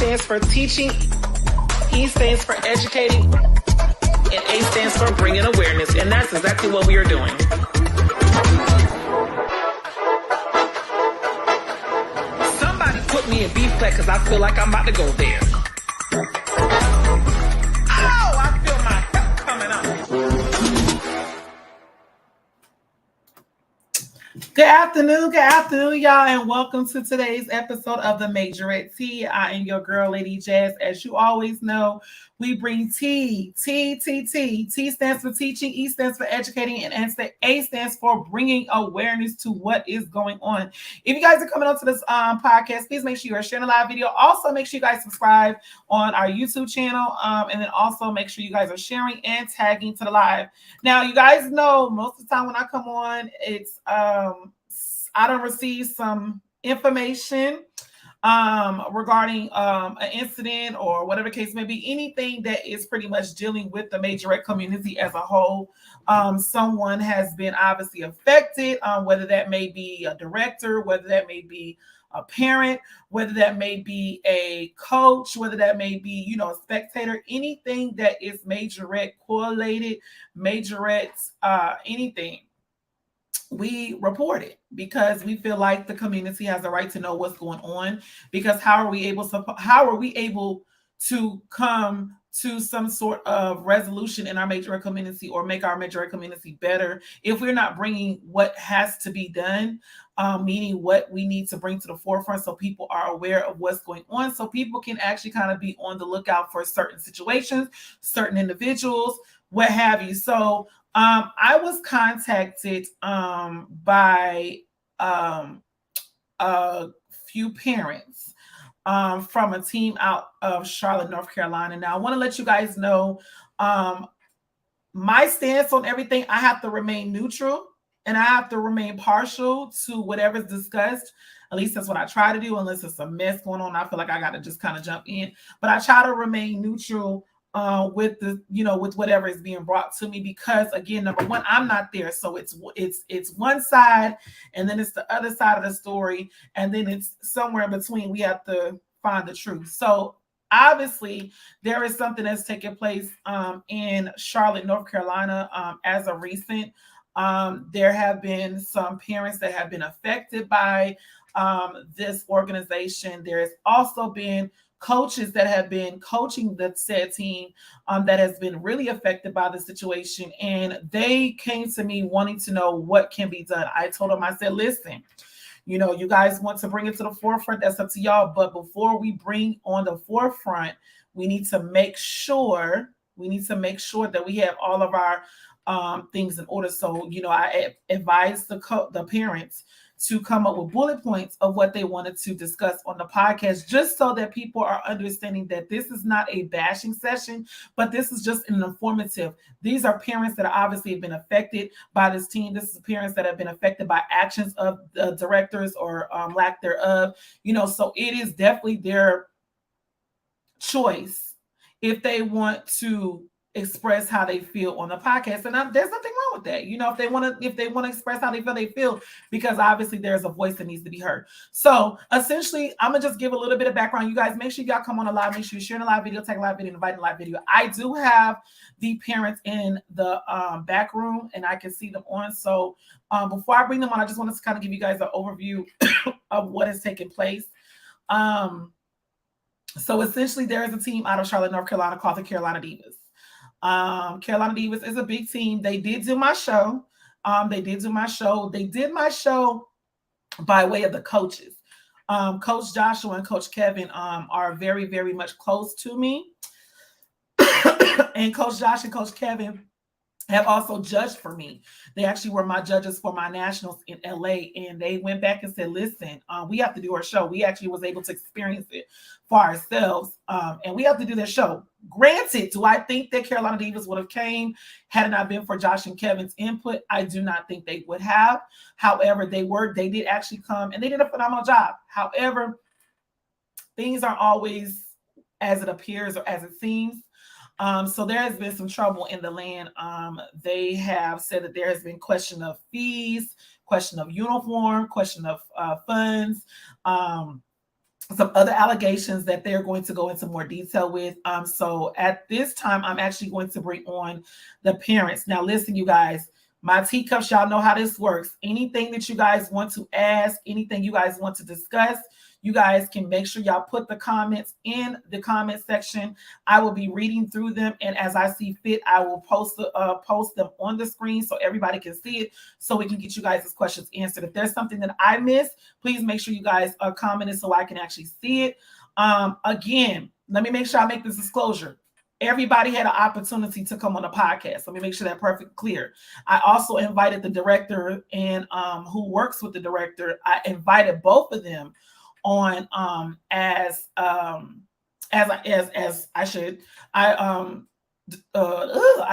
stands for teaching, E stands for educating, and A stands for bringing awareness. And that's exactly what we are doing. Somebody put me in B-flat because I feel like I'm about to go there. Oh, I feel my hip coming up. Good afternoon, y'all, and welcome to today's episode of the Majorette Tea. I am your girl, Lady Jazz. As you always know, we bring T. T stands for teaching, E stands for educating, and A stands for bringing awareness to what is going on. If you guys are coming onto this podcast, please make sure you are sharing the live video. Also, make sure you guys subscribe on our YouTube channel, and then also make sure you guys are sharing and tagging to the live. Now, you guys know most of the time when I come on, it's I don't receive some information regarding an incident or whatever case may be, anything that is pretty much dealing with the Majorette community as a whole. Someone has been obviously affected, whether that may be a director, whether that may be a parent, whether that may be a coach, whether that may be, a spectator, anything that is Majorette correlated, Majorette's anything. We report it because we feel like the community has a right to know what's going on. Because how are we able to come to some sort of resolution in our Majorette community or make our Majorette community better if we're not bringing what has to be done, meaning what we need to bring to the forefront so people are aware of what's going on, so people can actually kind of be on the lookout for certain situations, certain individuals, what have you. So I was contacted by a few parents from a team out of Charlotte, North Carolina. Now, I want to let you guys know my stance on everything. I have to remain neutral and I have to remain partial to whatever's discussed. At least that's what I try to do, unless it's a mess going on. I feel like I got to just kind of jump in. But I try to remain neutral with with whatever is being brought to me, because again, number one, I'm not there, so it's one side and then it's the other side of the story, and then it's somewhere in between. We have to find the truth. So obviously there is something that's taking place in Charlotte, North Carolina. As of recent, there have been some parents that have been affected by this organization. There has also been coaches that have been coaching the said team that has been really affected by the situation. And they came to me wanting to know what can be done. I told them, I said, listen, you guys want to bring it to the forefront, that's up to y'all. But before we bring on the forefront, we need to make sure that we have all of our things in order. So, I advised the parents to come up with bullet points of what they wanted to discuss on the podcast, just so that people are understanding that this is not a bashing session, but this is just an informative. These are parents that obviously have been affected by this team. This is parents that have been affected by actions of the directors or lack thereof. So it is definitely their choice if they want to express how they feel on the podcast, and there's nothing wrong with that. If they want to express how they feel, because obviously there's a voice that needs to be heard. So essentially, I'm gonna just give a little bit of background. You guys, make sure y'all come on the live. Make sure you share the live video, tag a live video, invite a live video. I do have the parents in the back room, and I can see them on. So before I bring them on, I just want to kind of give you guys an overview of what has taken place. So essentially, there is a team out of Charlotte, North Carolina called the Carolina Divas. Carolina Divas is a big team. They did do my show. They did my show by way of the coaches. Coach Joshua and Coach Kevin are very, very much close to me. And Coach Josh and Coach Kevin have also judged for me. They actually were my judges for my nationals in LA, and they went back and said, listen, we have to do our show. We actually was able to experience it for ourselves, and we have to do their show. Granted, do I think that Carolina Divas would have came had it not been for Josh and Kevin's input? I do not think they would have. However, they did actually come, and they did a phenomenal job. However, things aren't always as it appears or as it seems. So there has been some trouble in the land. They have said that there has been question of fees, question of uniform, question of funds. some other allegations that they're going to go into more detail with. So at this time, I'm actually going to bring on the parents. Now, listen, you guys, my teacups, y'all know how this works. Anything that you guys want to ask, anything you guys want to discuss, you guys can make sure y'all put the comments in the comment section. I will be reading through them, and as I see fit, I will post them on the screen so everybody can see it, so we can get you guys' questions answered. If there's something that I missed, please make sure you guys are commenting so I can actually see it. Again, let me make sure I make this disclosure. Everybody had an opportunity to come on the podcast. Let me make sure that perfectly clear. I also invited the director and who works with the director. I invited both of them on as I should. I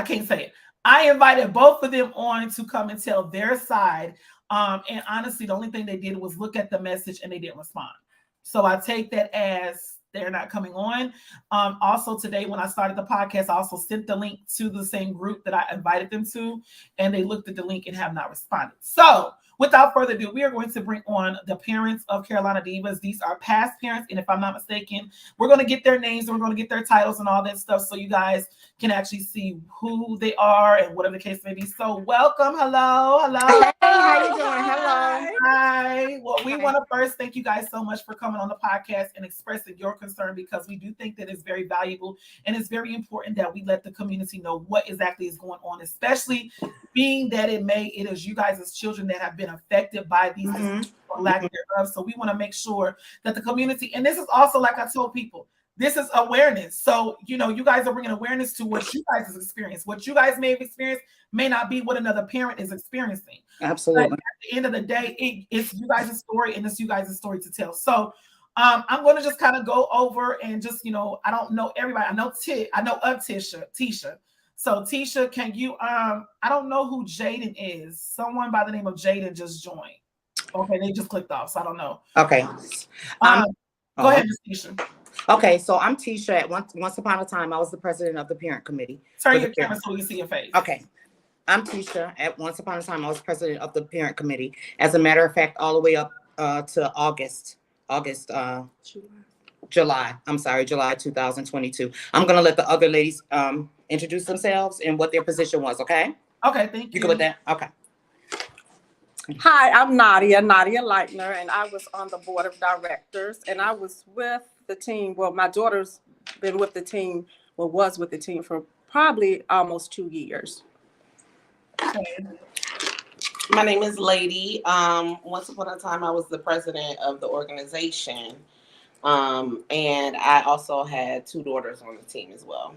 can't say it. I invited both of them on to come and tell their side. And honestly, the only thing they did was look at the message and they didn't respond. So I take that as they're not coming on. Also today, when I started the podcast, I also sent the link to the same group that I invited them to, and they looked at the link and have not responded. So without further ado, we are going to bring on the parents of Carolina Divas. These are past parents, and if I'm not mistaken, we're going to get their names and we're going to get their titles and all that stuff so you guys can actually see who they are and whatever the case may be. So welcome. Hello. Hey, how you doing? Hello. Hi. Well, we want to first thank you guys so much for coming on the podcast and expressing your concern, because we do think that it's very valuable and it's very important that we let the community know what exactly is going on, especially being that it is you guys as children that have been affected by these or lack thereof. So we want to make sure that the community, and this is also, like I told people, this is awareness. So, you guys are bringing awareness to what you guys have experienced. What you guys may have experienced may not be what another parent is experiencing. Absolutely. But at the end of the day, it's you guys' story, and it's you guys' story to tell. So I'm going to just kind of go over and just, I don't know everybody. I know of Tisha. So Tisha, can you, I don't know who Jaden is. Someone by the name of Jaden just joined. Okay, they just clicked off, so I don't know. Okay. Go ahead, Ms. Tisha. Okay, so I'm Tisha. At once upon a time, I was the president of the parent committee. Turn your camera so we can see your face. Okay. I'm Tisha. At once upon a time, I was president of the parent committee. As a matter of fact, all the way up to July 2022. I'm going to let the other ladies introduce themselves and what their position was, okay? Okay, thank you. You good with that? Okay. Hi, I'm Nadia Leitner, and I was on the board of directors, and I was with the team. Well, my daughter's been with the team, was with the team for probably almost 2 years. Okay. My name is Lady. Once upon a time, I was the president of the organization. And I also had 2 daughters on the team as well.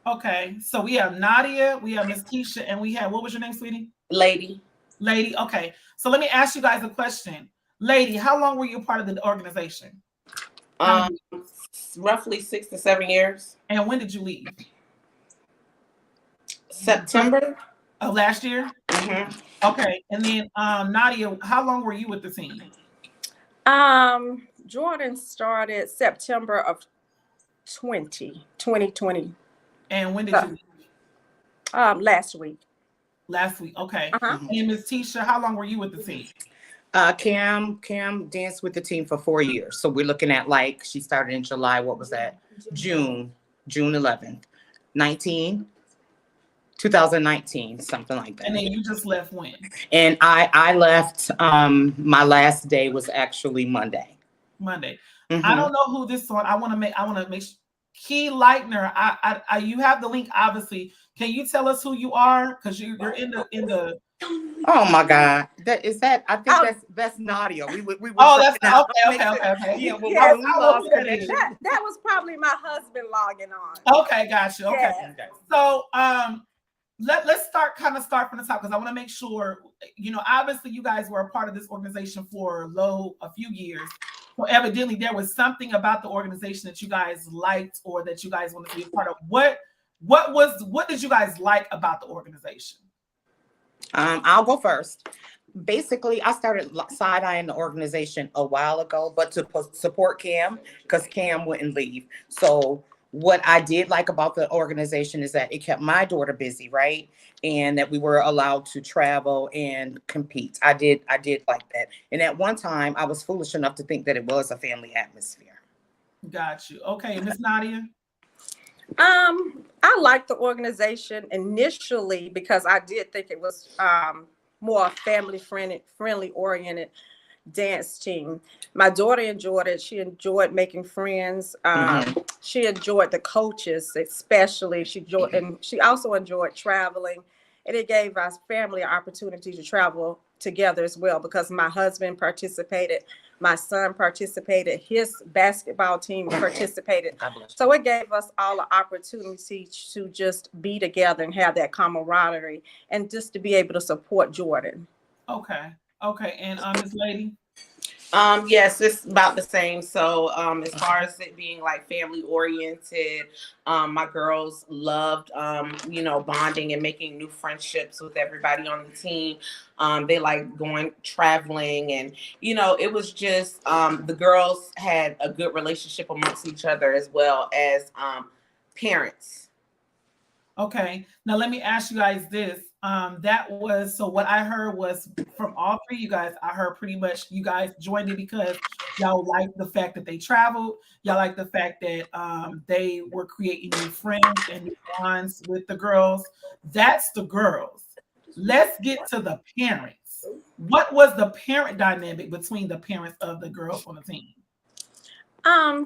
Okay, so we have Nadia, we have Miss Tisha, and we have, what was your name, sweetie? Lady. Okay, so let me ask you guys a question. Lady, how long were you part of the organization? Roughly 6 to 7 years. And when did you leave? September of last year. Mm-hmm. Okay, and then Nadia, how long were you with the team? Jordan started September of 2020. And when did you leave? Last week. Last week, okay. And Ms. Tisha, how long were you with the team? Cam danced with the team for 4 years. So we're looking at, like, she started in July. What was that? June 11th, 2019, something like that. And then you just left when? And I left, my last day was actually Monday. Mm-hmm. I don't know who this one. I want to make Key Leitner. You have the link, obviously. Can you tell us who you are? Because you're in the. Oh my God! I think that's Nadia. We that's okay. Yeah, that was probably my husband logging on. Okay, gotcha. Okay, yeah. So let's start from the top, because I want to make sure, obviously you guys were a part of this organization for a few years. So evidently there was something about the organization that you guys liked, or that you guys wanted to be a part of. What did you guys like about the organization? I'll go first. Basically, I started side-eyeing the organization a while ago, but to support Cam, because Cam wouldn't leave. So What I did like about the organization is that it kept my daughter busy, right? And that we were allowed to travel and compete. I did like that. And at one time, I was foolish enough to think that it was a family atmosphere. Got you. Okay, Miss Nadia. I liked the organization initially because I did think it was more family friendly oriented dance team. My daughter enjoyed it. She enjoyed making friends. She enjoyed the coaches, especially. And she also enjoyed traveling. And it gave us family an opportunity to travel together as well because my husband participated, my son participated, his basketball team participated. So it gave us all the opportunity to just be together and have that camaraderie and just to be able to support Jordan. Okay. Okay. And Miss Lady. Yes, it's about the same. So, as far as it being like family oriented, my girls loved, bonding and making new friendships with everybody on the team. They like going traveling, and it was just the girls had a good relationship amongst each other as well as parents. Okay. Now let me ask you guys this. That was so what I heard was from all three of you guys, I heard pretty much you guys joined it because y'all like the fact that they traveled, y'all like the fact that they were creating new friends and new bonds with the girls. That's the girls. Let's get to the parents. What was the parent dynamic between the parents of the girls on the team? I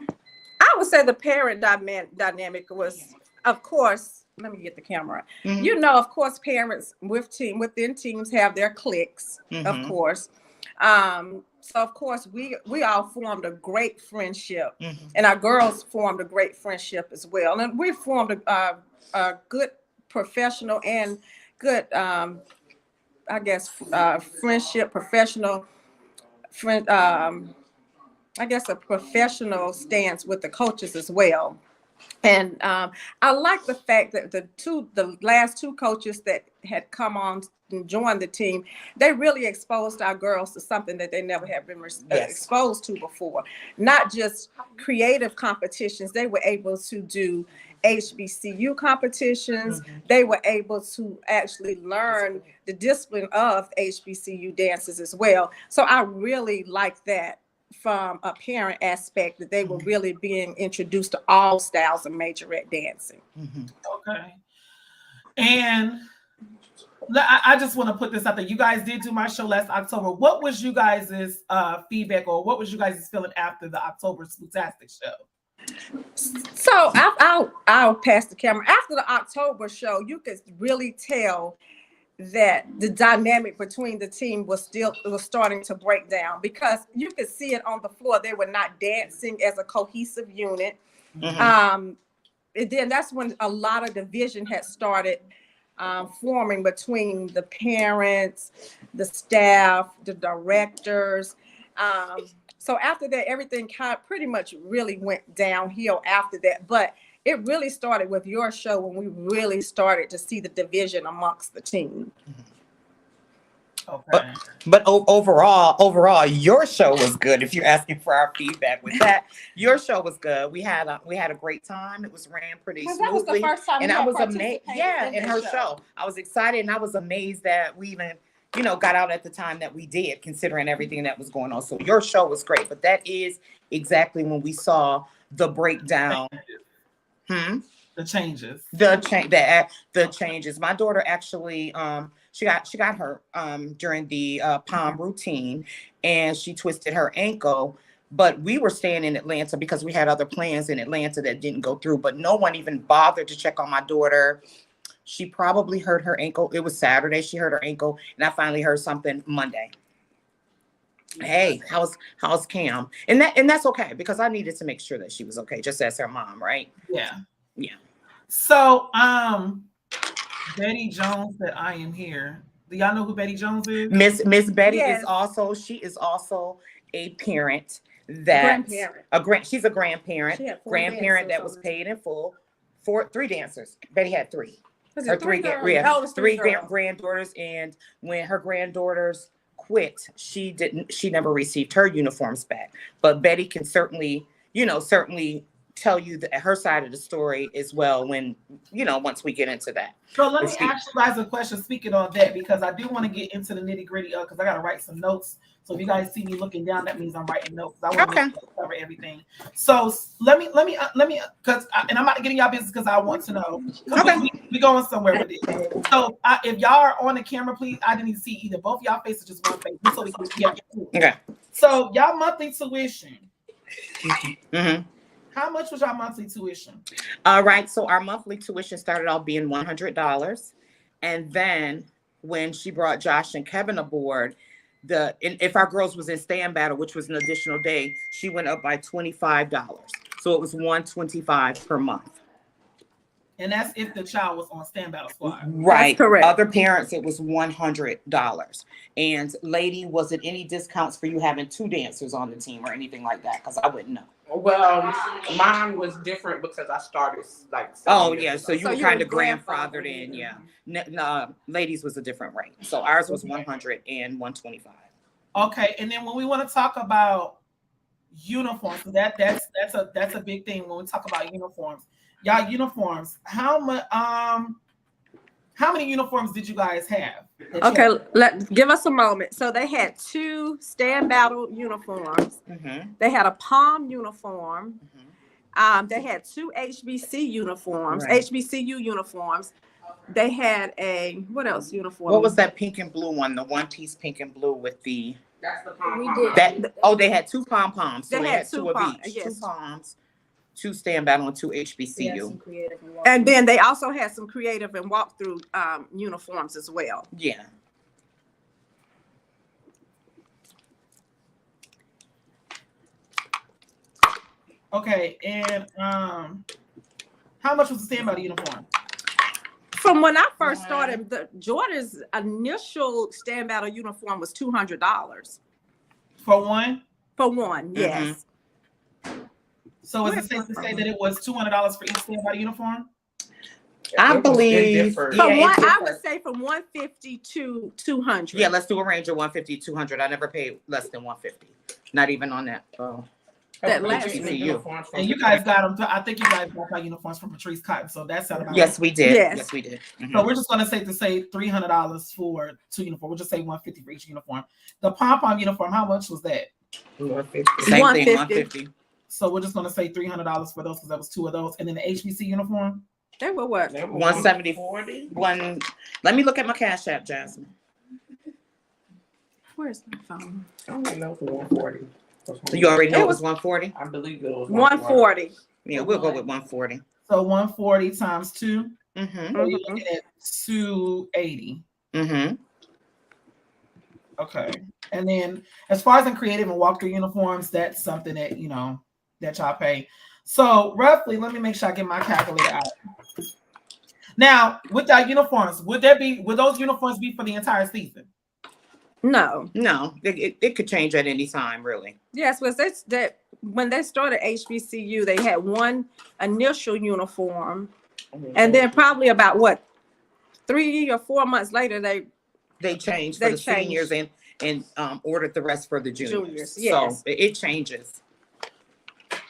would say the parent dynamic was, of course, let me get the camera. Of course, parents within teams have their cliques, of course. So of course we all formed a great friendship, and our girls formed a great friendship as well. And we formed a good professional and good, friendship, professional friend. I guess a professional stance with the coaches as well. And I like the fact that the last two coaches that had come on and joined the team, they really exposed our girls to something that they never had been exposed to before. Not just creative competitions, they were able to do HBCU competitions. They were able to actually learn the discipline of HBCU dances as well. So I really like that from a parent aspect, that they were really being introduced to all styles of majorette dancing. Okay. And I just want to put this out there. You guys did do my show last October. What was you guys' feedback, or what was you guys' feeling after the October Spootastic show? So I'll pass the camera. After the October show, you could really tell that the dynamic between the team was starting to break down, because you could see it on the floor. They were not dancing as a cohesive unit. And then that's when a lot of division had started forming between the parents, the staff, the directors. So after that, everything pretty much really went downhill after that. But it really started with your show when we really started to see the division amongst the team. Okay. But overall, your show was good. If you're asking for our feedback with that, your show was good. We had a great time. It was ran pretty smoothly. That was the first time, and I was amazed. Yeah, in her show, I was excited, and I was amazed that we even got out at the time that we did, considering everything that was going on. So your show was great. But that is exactly when we saw the breakdown. The changes. The changes. My daughter actually, she got hurt during the palm routine, and she twisted her ankle. But we were staying in Atlanta because we had other plans in Atlanta that didn't go through. But no one even bothered to check on my daughter. She probably hurt her ankle. It was Saturday. She hurt her ankle, and I finally heard something Monday. Hey, how's Cam? And that's okay, because I needed to make sure that she was okay, just as her mom, right? Yeah. Yeah. So, Betty Jones said, "I am here." Do y'all know who Betty Jones is? Miss Betty Yes. is also a parent she's a grandparent that was paid in full for 3 dancers. Betty had 3. Her 3 granddaughters, and when her granddaughters quit, she never received her uniforms back. But Betty can certainly tell you her side of the story as well when, once we get into that. So let me ask you guys a question speaking on that, because I do want to get into the nitty gritty of, because I got to write some notes. So if you guys see me looking down, that means I'm writing notes. I want to cover everything. So let me, because and I'm not getting y'all business because I want to know. Okay. We going somewhere with it. So if y'all are on the camera, please, I didn't even see either both y'all faces, just one face, so we can get it. Okay. So y'all monthly tuition. Mm-hmm. How much was our monthly tuition? All right. So our monthly tuition started off being $100. And then when she brought Josh and Kevin aboard, if our girls was in stand battle, which was an additional day, she went up by $25. So it was $125 per month. And that's if the child was on stand battle squad. Right. That's correct. Other parents, it was $100. And lady, was it any discounts for you having 2 dancers on the team or anything like that? Because I wouldn't know. Well, mine was different because I started like. Oh yeah, so you were kind of grandfathered in, yeah. Ladies was a different rate, so ours was 100 and 125. Okay, and then when we want to talk about uniforms, so that's a big thing when we talk about uniforms. Y'all uniforms, how many uniforms did you guys have? Okay, give us a moment. So they had 2 stand battle uniforms. Mm-hmm. They had a pom uniform. Mm-hmm. They had 2 HBC uniforms, right. HBCU uniforms. They had what else uniform? What was that pink and blue one? The one-piece pink and blue with the. That's the pom-pom. They had 2 pom-poms. So they had 2 of each. Yes. 2 poms. 2 stand battle and 2 HBCU. And then they also had some creative and walkthrough uniforms as well. Yeah. Okay, and how much was the stand battle uniform? From when I first started, Jordan's initial stand battle uniform was $200. For one? For one, yes. Mm-hmm. So is it safe to say that it was $200 for each stand battle uniform? I believe. I would say from $150 to $200. Yeah, let's do a range of $150 to $200. I never paid less than $150. Not even on that. That last uniform. And you guys got them. I think you guys got my uniforms from Patrice Cotton. So that's about yes, we did. Yes, we did. Mm-hmm. So we're just going to say $300 for 2 uniforms. We'll just say $150 for each uniform. The pom-pom uniform, how much was that? $150. Same thing, $150. So we're just going to say $300 for those because that was 2 of those. And then the HBC uniform? They were what? $170. Let me look at my Cash App, Jasmine. Where's my phone? I don't know for 140. So you already know it was 140? I believe it was 140. Yeah, we'll go with 140. So 140 times 2. Mm-hmm. So you're looking at 280. Mm-hmm. Okay. And then as far as in creative and walkthrough uniforms, that's something that that y'all pay. So roughly, let me make sure I get my calculator out. Now, with our uniforms, would those uniforms be for the entire season? No. It could change at any time, really. Yes, was that when they started HBCU, they had one initial uniform, and then probably about 3 or 4 months later, they changed for the seniors and ordered the rest for the juniors. Yes. So it changes.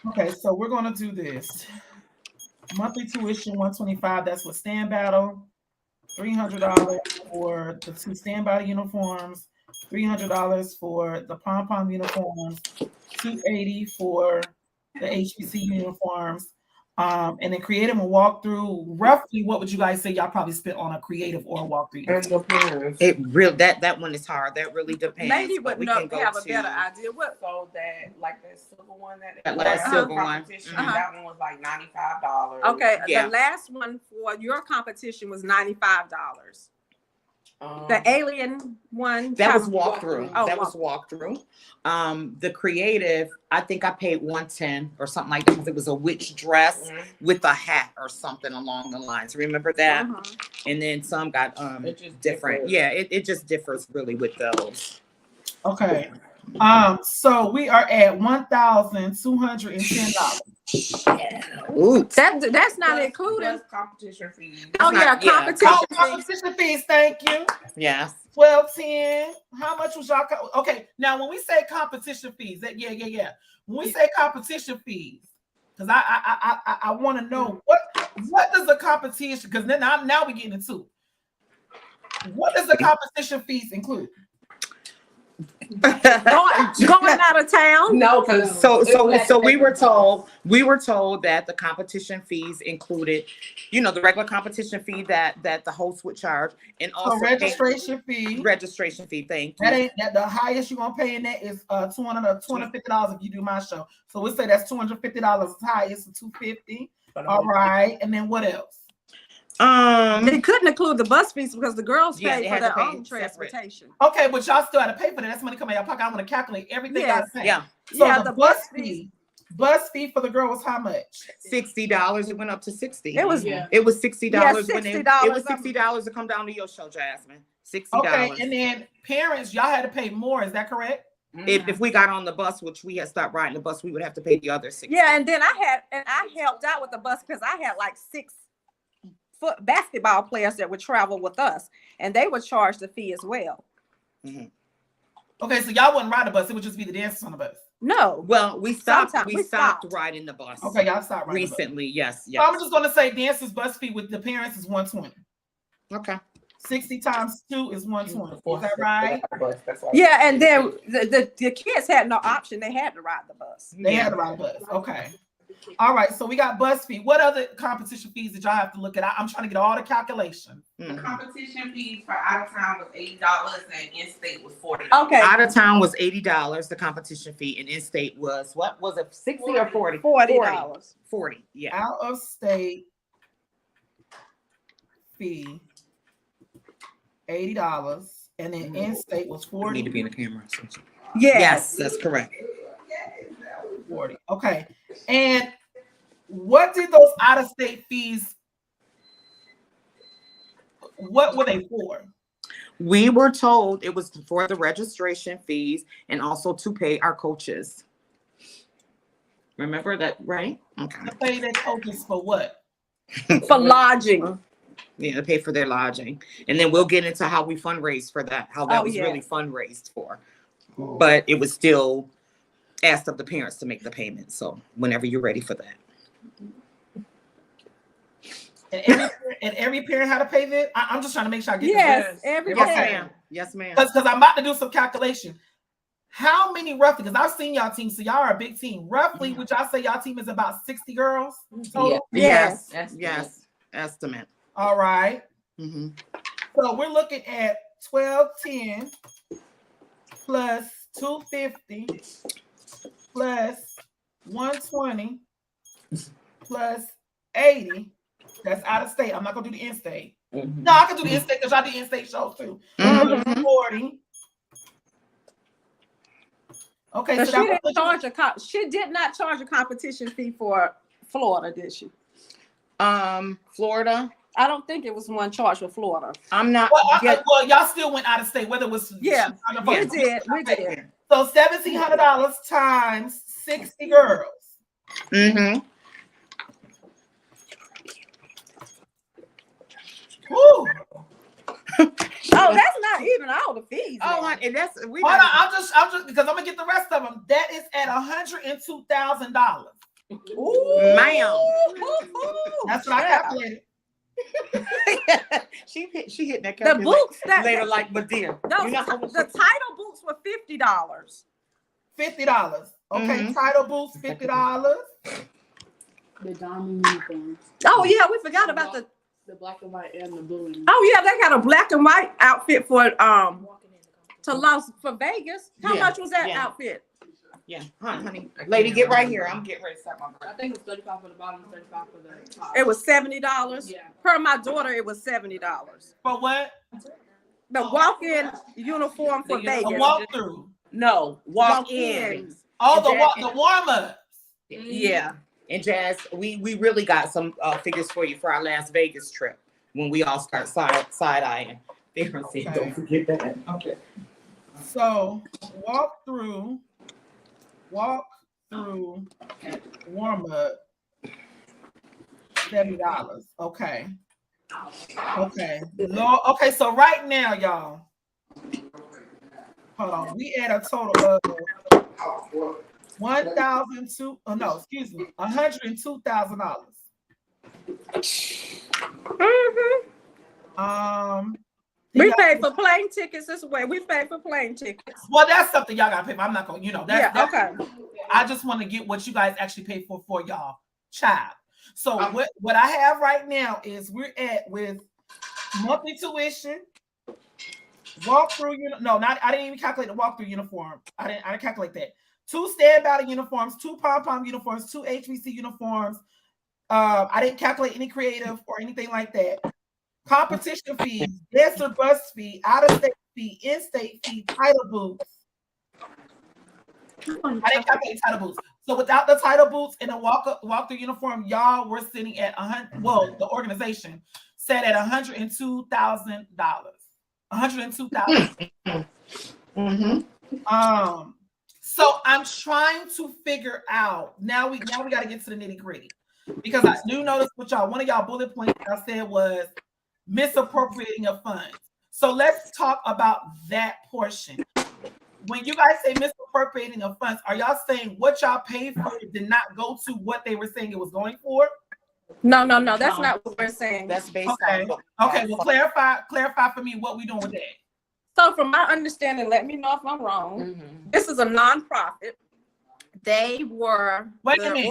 Okay, so we're gonna do this. Monthly tuition $125. That's with stand battle. $300 for the 2 stand battle uniforms. $300 for the pom-pom uniforms, $280 for the HBC uniforms, and then creative and walkthrough. Roughly, what would you guys say y'all probably spent on a creative or a walkthrough? It really that one is hard. That really depends. Maybe would have a better idea. So that silver one that last silver one. That one was like $95. Okay, the last one for your competition was $95. The alien one that was walkthrough. That was walkthrough. The creative, I think I paid $110 or something like that because it was a witch dress with a hat or something along the lines. Remember that? And then some got different. Yeah, it just differs really with those. Okay. So we are at $1,210. Ooh. That's not including competition fees. Competition fees. Thank you. Yes. 1210. How much was y'all? Okay. Now, when we say competition fees, When we say competition fees, Because I want to know what does the competition, because then now we're getting into what does the competition fees include? Going out of town. No, because So we were told that the competition fees included, the regular competition fee that the host would charge, and also So registration fee. registration fee. Thank you. That ain't that the highest you're gonna pay in that is $250 if you do my show. So we say that's $250 highest to $250. All right, and then what else? They couldn't include the bus fees because the girls Yeah, paid they for had their to pay own separate. transportation. Okay, but y'all still had to pay for that. That's money coming out of your pocket. I want to calculate everything. Yes. Gotta pay. Yeah, So Yeah, the bus fee for the girl was how much? $60. It went up to 60. It was It was $60 when $60. it was $60 to come down to your show, Jasmine. $60. Okay, and then parents, y'all had to pay more. Is that correct? If we got on the bus, which we had stopped riding the bus, we would have to pay the other $60. Yeah, and then I helped out with the bus because I had like 6 basketball players that would travel with us, and they would charge the fee as well. Okay, so y'all wouldn't ride the bus. It would just be the dancers on the bus. No. Well, we stopped. Sometimes We stopped riding the bus. Okay, y'all stopped riding Recently, yes. the bus. So I'm just gonna say dancers bus fee with the parents is $120. Okay. 60 times 2 is 120. Is that right? Yeah, and then the kids had no option. They had to ride the bus. They had to ride the bus. Okay. All right. So we got bus fee. What other competition fees did y'all have to look at? I'm trying to get all the calculations. The competition fee for out of town was $80 and in-state was $40. Okay. Out of town was $80, the competition fee, and in state was what was it, 60 or 40? $40. 40, yeah. Out of state fee $80, and then in state was You need to $40. be in the camera. Yes. That's correct. 40. Okay. And what did those out of state fees? What were they for? We were told it was for the registration fees and also to pay our coaches. Remember that, right? Okay. To pay their coaches for what? For lodging. Yeah, to pay for their lodging. And then we'll get into how we fundraised for that, how that was really fundraised for. But it was still asked of the parents to make the payment. So whenever you're ready for that. And every parent had to pay that? I'm just trying to make sure I get Yes, this. every Yes, parent. ma'am. Yes, ma'am. Because I'm about to do some calculation. How many roughly, because I've seen y'all team, so y'all are a big team. Roughly, would y'all say y'all team is about 60 girls total? Yes. Yes. Estimate. All right. Mm-hmm. So we're looking at 1210 plus 250 plus 120 plus 80. That's out of state. I'm not gonna do the in-state. No, I can do the in-state because y'all do in-state shows too. 40. Okay, So so she did not charge a competition fee for Florida, did she? Florida. I don't think it was one charge for Florida. I'm not. Well, y'all still went out of state, whether it was We did. So $1,700 times 60 girls. Mm-hmm. Woo. Oh, that's not even all the fees. Oh, and that's we. Hold on, I'm just because I'm gonna get the rest of them. That is at $102,000. Ooh, ma'am. That's what I calculated. she hit that The calculator boots that later like Medea. the title boots were $50. $50. Okay, title boots, $50. The diamond uniforms. Oh yeah, we forgot about the black and white and the blue. Oh yeah, they got a black and white outfit for for Vegas. How much was that outfit? Yeah, honey. Lady, get right here. I'm getting ready to start my break. I think it's 35 for the bottom, 35 for the top. It was $70. Yeah. Per my daughter, it was $70. For what? The walk-in uniform for Vegas. A walkthrough. No, walk-in. Oh, the warm-up. Yeah. And Jazz, we really got some figures for you for our Las Vegas trip when we all start side-eyeing. Don't forget that. Okay. So walk through warm-up, $70. Okay. Okay, so right now, y'all. Hold on. We at a total of $1,002. Oh no, excuse me, $102,000. We y'all- pay for plane tickets this way. We pay for plane tickets. Well, that's something y'all gotta pay for. I'm not gonna, that's Yeah, okay. I just want to get what you guys actually pay for y'all child. So what I have right now is we're at with monthly tuition, walkthrough. I didn't even calculate the walkthrough uniform. I didn't calculate that. 2 stand battle uniforms, 2 pom-pom uniforms, 2 HBC uniforms. I didn't calculate any creative or anything like that. Competition fees, dancer bus fee, out-of-state fee, in-state fee, title boots. I didn't calculate title boots. So without the title boots and the walk-through uniform, y'all were sitting at the organization said at $102,000. $102,000. Mm-hmm. So I'm trying to figure out now we got to get to the nitty-gritty, because I do notice what one of y'all bullet points I said was misappropriating of funds. So let's talk about that portion. When you guys say misappropriating of funds, are y'all saying what y'all paid for did not go to what they were saying it was going for? No, that's not what we're saying. That's based on. Okay, well, clarify for me what we doing with that. So from my understanding, let me know if I'm wrong. Mm-hmm. This is a nonprofit. They were. Wait a minute.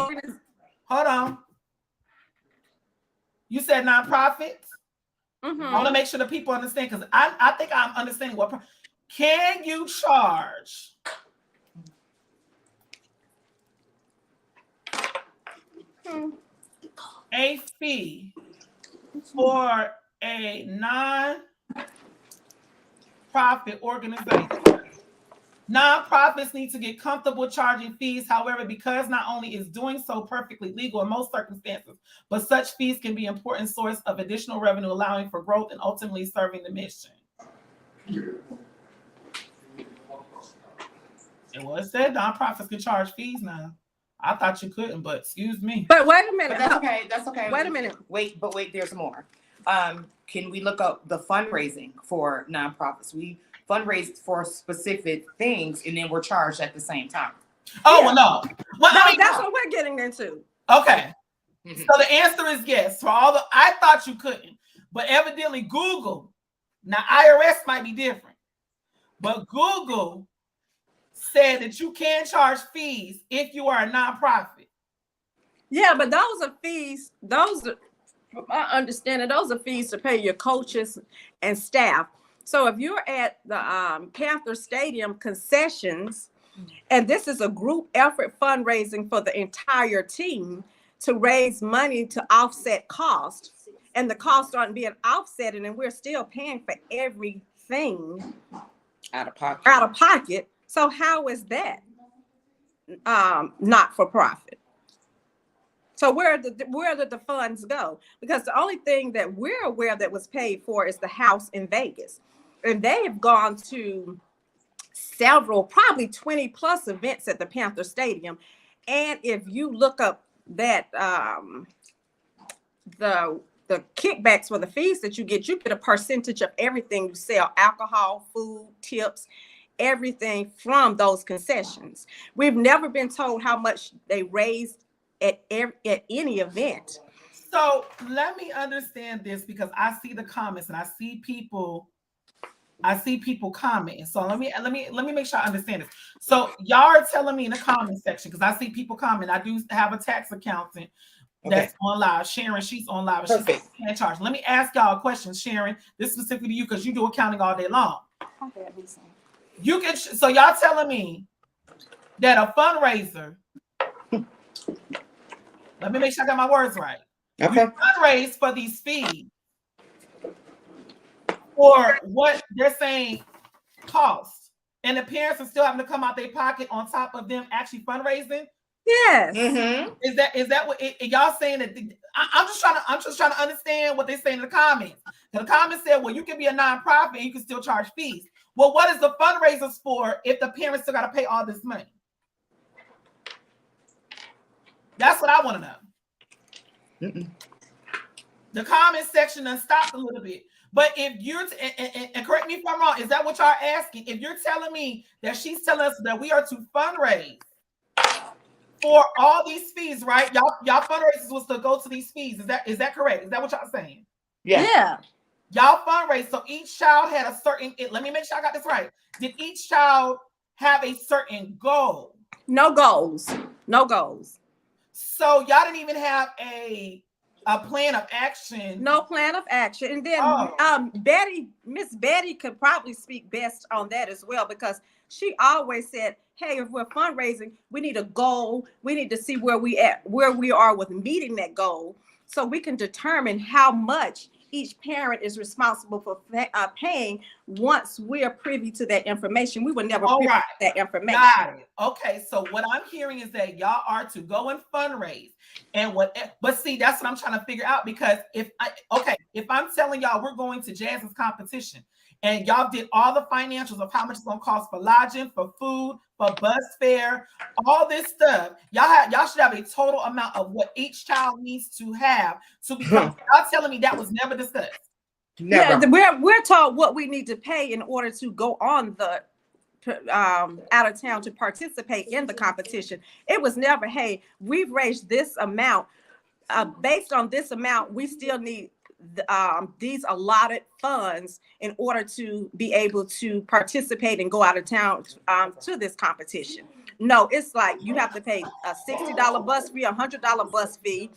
Hold on. You said nonprofits? Mm-hmm. I want to make sure the people understand, because I think I'm understanding what. Can you charge a fee for a non-profit organization? Nonprofits need to get comfortable charging fees. However, because not only is doing so perfectly legal in most circumstances, but such fees can be an important source of additional revenue, allowing for growth and ultimately serving the mission. It said nonprofits can charge fees now. I thought you couldn't, but excuse me. But wait a minute. But that's okay. Wait a minute. Wait, there's more. Can we look up the fundraising for nonprofits? We fundraise for specific things, and then we're charged at the same time. Oh, well, no. Well, that's what we're getting into. Okay. Mm-hmm. So the answer is yes. For all I thought you couldn't, but evidently Google, now IRS might be different, but Google said that you can charge fees if you are a nonprofit. Yeah, but those are fees. From my understanding, those are fees to pay your coaches and staff. So if you're at the Panther Stadium concessions, and this is a group effort fundraising for the entire team to raise money to offset costs, and the costs aren't being offset, and we're still paying for everything out of pocket. So how is that not for profit? So where did the funds go? Because the only thing that we're aware that was paid for is the house in Vegas. And they have gone to several, probably 20 plus events at the Panther Stadium. And if you look up that the kickbacks for the fees that you get a percentage of everything you sell: alcohol, food, tips, everything from those concessions. We've never been told how much they raised at any event. So let me understand this, because I see the comments and I see people commenting. So let me make sure I understand this. So y'all are telling me in the comment section, because I see people comment. I do have a tax accountant that's on live. Sharon, she's on live. She's in charge. Let me ask y'all a question, Sharon. This specifically to you, because you do accounting all day long. You can. So y'all telling me that a fundraiser. Let me make sure I got my words right. Okay. You fundraise for these fees for what they're saying cost, and the parents are still having to come out their pocket on top of them actually fundraising. Yes. Mm-hmm. Is that what y'all saying? That I'm just trying to understand what they're saying in the comments. The comments said, well, you can be a nonprofit and you can still charge fees. Well, what is the fundraisers for if the parents still got to pay all this money? That's what I want to know. Mm-mm. The comment section done stopped a little bit. But if you're, and correct me if I'm wrong, is that what y'all asking? If you're telling me that she's telling us that we are to fundraise for all these fees, right? Y'all fundraisers was to go to these fees. Is that correct? Is that what y'all saying? Yeah. Y'all fundraise. So each child had a certain. Let me make sure I got this right. Did each child have a certain goal? No goals. No goals. So y'all didn't even have a plan of action. No plan of action. And then Miss Betty could probably speak best on that as well, because she always said, hey, if we're fundraising, we need a goal. We need to see where we are with meeting that goal, so we can determine how much each parent is responsible for paying. Once we're privy to that information, we would never privy to that information. Got it. Okay, so what I'm hearing is that y'all are to go and fundraise, and but see, that's what I'm trying to figure out, because if I'm telling y'all we're going to Jazz's competition, and y'all did all the financials of how much it's gonna cost for lodging, for food, for bus fare, all this stuff, y'all should have a total amount of what each child needs to have to become. Y'all telling me that was never discussed? Never. Yeah, we're told what we need to pay in order to go on the out of town to participate in the competition. It was never, hey, we've raised this amount. Based on this amount, we still need these allotted funds in order to be able to participate and go out of town to this competition. No, it's like you have to pay a $60 bus fee, $100 bus fee.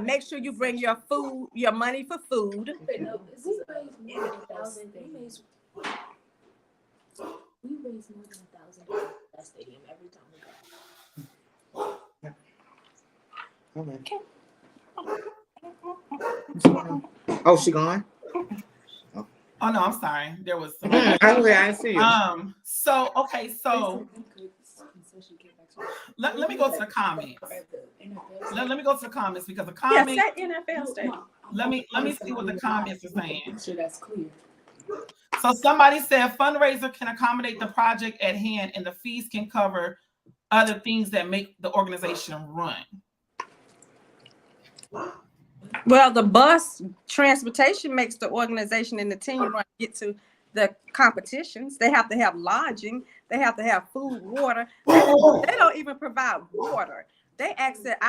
Make sure you bring your food, your money for food. We raise more than $1,000 at that stadium every time we go. Okay. Oh, she gone? Oh no, I'm sorry. There was some. I didn't see you. So let me go to the comments. Let me go to the comments, because the comments. Yes, that NFL stadium. Let me see what the comments are saying. So that's clear. So somebody said fundraiser can accommodate the project at hand, and the fees can cover other things that make the organization run. Well, the bus transportation makes the organization and the team run to get to the competitions. They have to have lodging. They have to have food, water. They don't even provide water. They ask that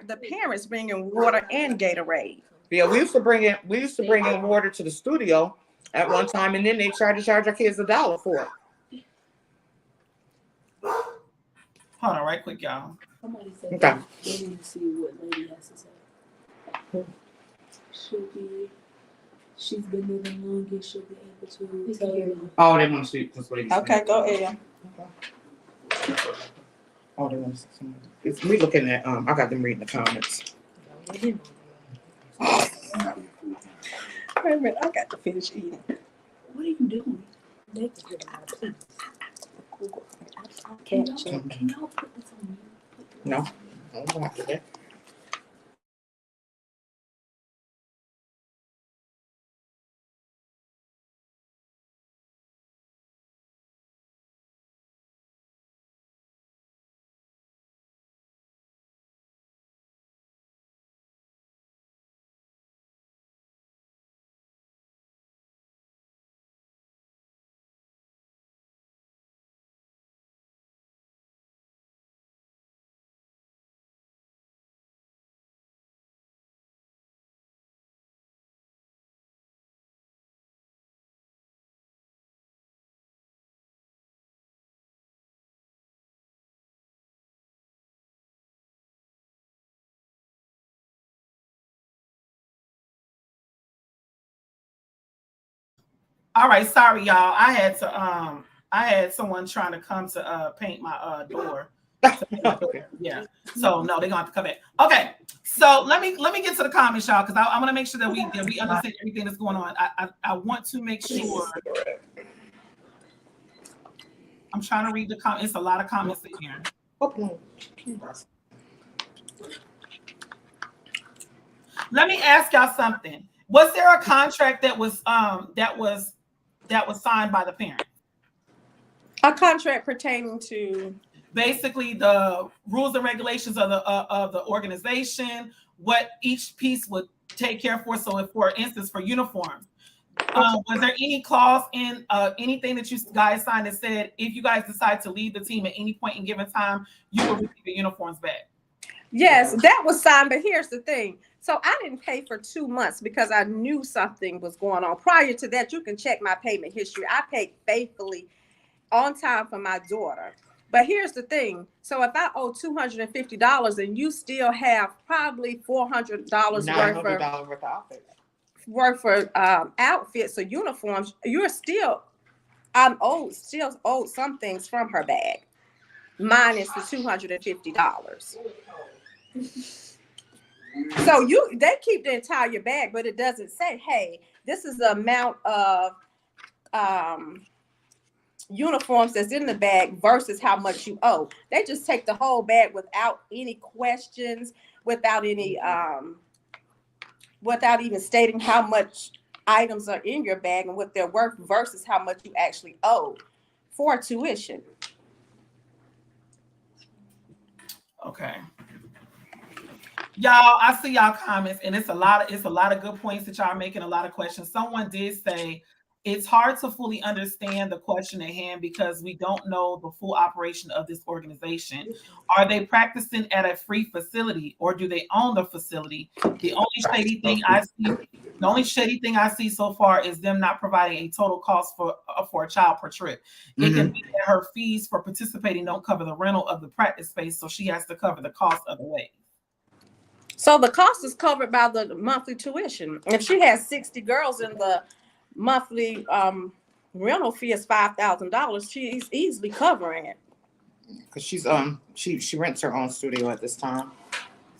the parents bring in water and Gatorade. Yeah, we used to bring in water to the studio at one time, and then they tried to charge our kids $1 for it. Hold on, right quick, y'all. Somebody said Okay. they need to see what lady has to say. She's been there the longest. She'll be able to tell you. Oh, they want to see this lady. Okay, go ahead. Oh, they want to see something. We looking at I got them reading the comments. Wait a minute, I got to finish eating. What are you doing? They can get out of peace. Can y'all put this on you? No, I don't have to do that. All right, sorry, y'all. I had someone trying to come to paint my door. Okay. Yeah. So no, they're gonna have to come back. Okay. So let me get to the comments, y'all, because I want to make sure that we understand everything that's going on. I want to make sure. I'm trying to read the comments. It's a lot of comments in here. Let me ask y'all something. Was there a contract that was signed by the parents? A contract pertaining to basically the rules and regulations of the organization, what each piece would take care for. So if, for instance, for uniforms, Was there any clause in anything that you guys signed that said if you guys decide to leave the team at any point in given time, you will receive your uniforms back? Yes, that was signed, but here's the thing. So I didn't pay for 2 months because I knew something was going on. Prior to that, you can check my payment history. I paid faithfully on time for my daughter. But here's the thing. So if I owe $250 and you still have probably $400 worth of outfits or uniforms, I'm still owed some things from her bag, minus the $250. So they keep the entire bag, but it doesn't say, hey, this is the amount of uniforms that's in the bag versus how much you owe. They just take the whole bag without any questions, without any without even stating how much items are in your bag and what they're worth versus how much you actually owe for tuition. Okay. Y'all, I see y'all comments, and it's a lot of good points that y'all are making, a lot of questions. Someone did say it's hard to fully understand the question at hand because we don't know the full operation of this organization. Are they practicing at a free facility or do they own the facility? The only shady thing I see so far is them not providing a total cost for a child per trip. It can be that her fees for participating don't cover the rental of the practice space, so she has to cover the cost of the way. So the cost is covered by the monthly tuition. If she has 60 girls in the monthly rental fee is $5,000, she's easily covering it. Because she's she rents her own studio at this time.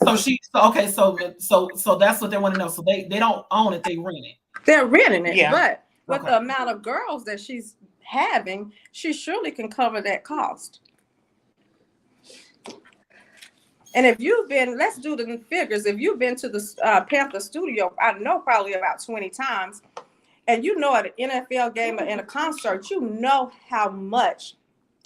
So so that's what they want to know. So they don't own it, they rent it. They're renting it, Yeah. but with the amount of girls that she's having, she surely can cover that cost. And if you've been, let's do the figures. If you've been to the Panther studio, I know probably about 20 times, and you know at an NFL game or in a concert, you know how much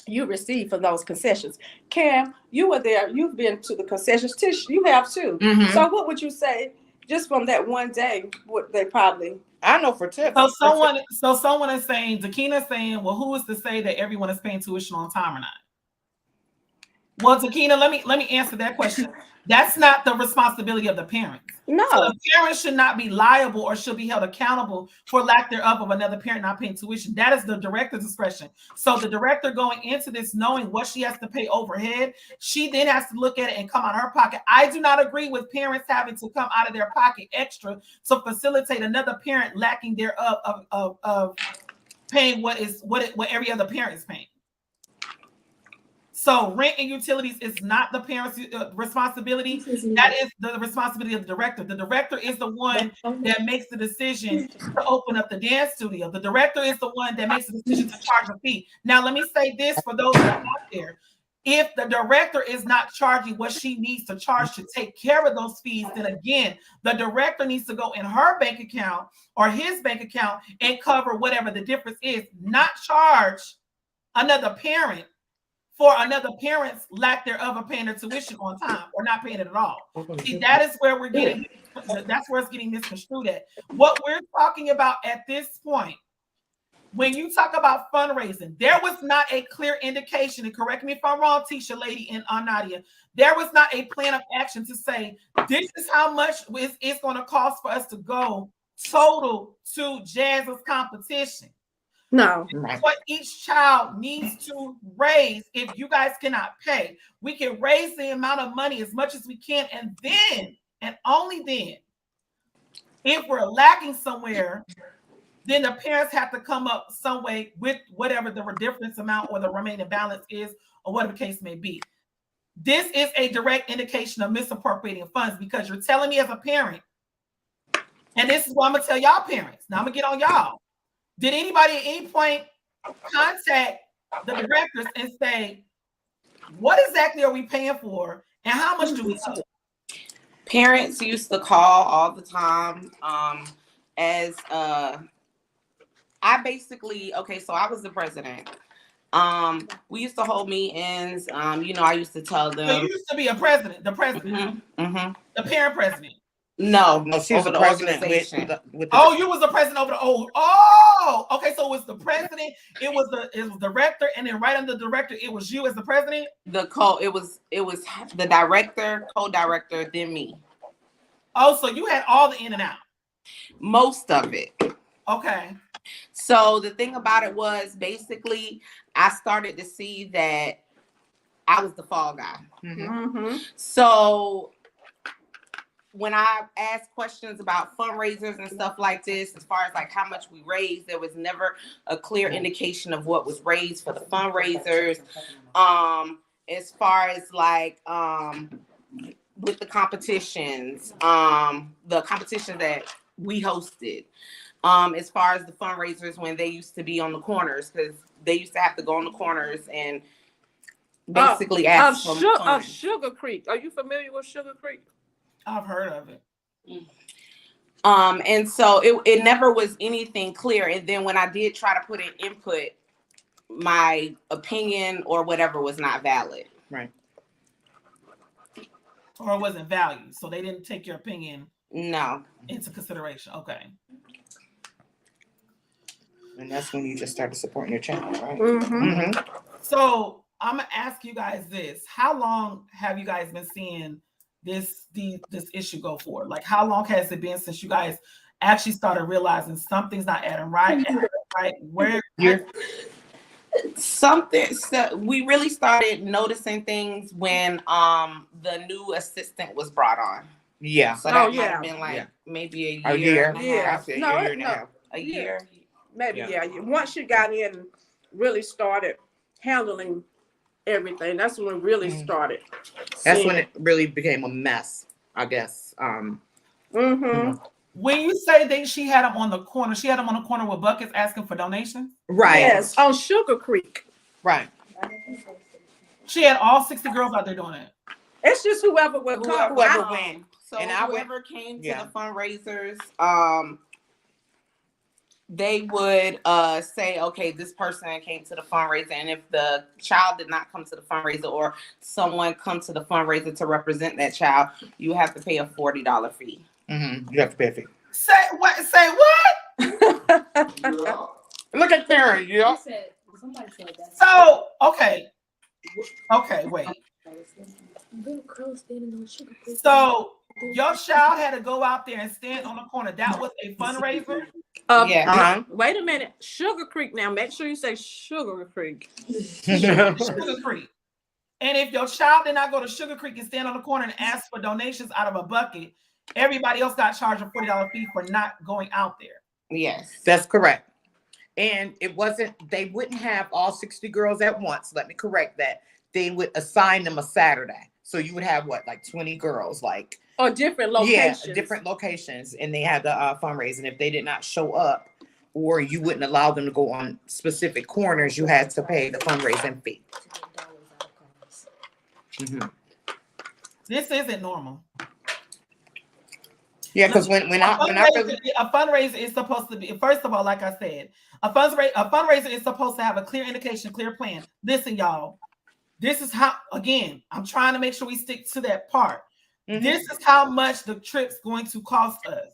you receive for those concessions. Cam, you were there. You've been to the concessions. Tish, you have too. Mm-hmm. So what would you say just from that one day? What they probably? I know for tips. So someone is saying, Dakina's saying, well, who is to say that everyone is paying tuition on time or not? Well, Takina, let me answer that question. That's not the responsibility of the parents. No. So the parents should not be liable or should be held accountable for lack thereof of another parent not paying tuition. That is the director's discretion. So the director going into this knowing what she has to pay overhead, she then has to look at it and come out of her pocket. I do not agree with parents having to come out of their pocket extra to facilitate another parent lacking thereof of paying what every other parent is paying. So rent and utilities is not the parent's responsibility. That is the responsibility of the director. The director is the one that makes the decision to open up the dance studio. The director is the one that makes the decision to charge a fee. Now, let me say this for those that are out there. If the director is not charging what she needs to charge to take care of those fees, then again, the director needs to go in her bank account or his bank account and cover whatever the difference is, not charge another parent for another parent's lack thereof of paying their tuition on time or not paying it at all. See, that is where that's where it's getting misconstrued at. What we're talking about at this point, when you talk about fundraising, there was not a clear indication, and correct me if I'm wrong, Tisha, lady, and Nadia, there was not a plan of action to say, this is how much it's going to cost for us to go total to Jazz's competition. No. What each child needs to raise. If you guys cannot pay, we can raise the amount of money as much as we can, and then, and only then, if we're lacking somewhere, then the parents have to come up some way with whatever the difference amount or the remaining balance is, or whatever the case may be. This is a direct indication of misappropriating funds because you're telling me as a parent, and this is what I'm gonna tell y'all parents. Now I'm gonna get on y'all. Did anybody at any point contact the directors and say, what exactly are we paying for and how much do we owe? Parents used to call all the time. So I was the president. We used to hold meetings. I used to tell them. So you used to be the president, the parent president. No, No, she was over the the president organization. with the Oh, you was the president over the okay. So it was the president, it was the director, and then right under the director, it was you as the president. It was the director, co-director, then me. Oh, so you had all the in and out. Most of it. Okay. So the thing about it was basically I started to see that I was the fall guy. So when I asked questions about fundraisers and stuff like this, as far as like how much we raised, there was never a clear indication of what was raised for the fundraisers. As far as like with the competitions that we hosted, as far as the fundraisers when they used to be on the corners, because they used to have to go on the corners and basically ask for funds. Sugar Creek. Are you familiar with Sugar Creek? I've heard of it. And so it never was anything clear. And then when I did try to put in input, my opinion or whatever was not valid. Right. Or it wasn't valued. So they didn't take your opinion into consideration. Okay. And that's when you just started supporting your channel, right? So I'm gonna ask you guys this: how long have you guys been seeing this issue go for? Like, how long has it been since you guys actually started realizing something's not adding right? Right? Where? So we really started noticing things when the new assistant was brought on. Yeah. So that might have been like maybe a year. A year. Maybe, Once you got in and really started handling everything, that's when it really started. That's when it really became a mess, I guess. When you say she had them on the corner, she had them on the corner with buckets asking for donations? Right. Yes, on Sugar Creek. Right. She had all 60 girls out there doing it. It's just whoever would come. Whoever went. So and whoever came to the fundraisers, they would say, okay, this person came to the fundraiser, and if the child did not come to the fundraiser or someone come to the fundraiser to represent that child, you have to pay a $40 fee. You have to pay a fee. Say what? Say what? Look at Karen, yeah. Somebody said that. So, okay, wait. So your child had to go out there and stand on the corner. That was a fundraiser? Wait a minute. Sugar Creek now. Make sure you say Sugar Creek. Sugar Creek. And if your child did not go to Sugar Creek and stand on the corner and ask for donations out of a bucket, everybody else got charged a $40 fee for not going out there. Yes. That's correct. And they wouldn't have all 60 girls at once. Let me correct that. They would assign them a Saturday. So you would have like 20 girls, like. Or different locations. Yeah, different locations. And they had the fundraising. If they did not show up, or you wouldn't allow them to go on specific corners, you had to pay the fundraising fee. This isn't normal. Yeah, because when a fundraiser is supposed to be, first of all, like I said, a fundraiser is supposed to have a clear indication, clear plan. Listen, y'all, this is how, again, I'm trying to make sure we stick to that part. This is how much the trip's going to cost us.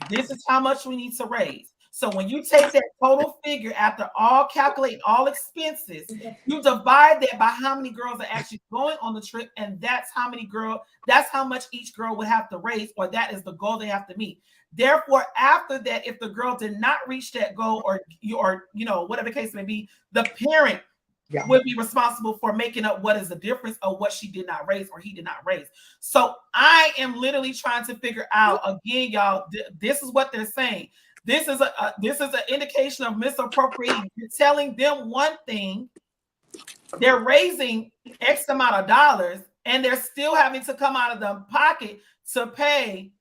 This is how much we need to raise. So when you take that total figure after all calculating all expenses, you divide that by how many girls are actually going on the trip, and that's how much each girl would have to raise, or that is the goal they have to meet. Therefore, after that, if the girl did not reach that goal, or whatever the case may be, the parent would be responsible for making up what is the difference of what she did not raise or he did not raise. So I am literally trying to figure out, again, y'all, this is what they're saying. This is an indication of misappropriating. You're telling them one thing, they're raising X amount of dollars, and they're still having to come out of their pocket to pay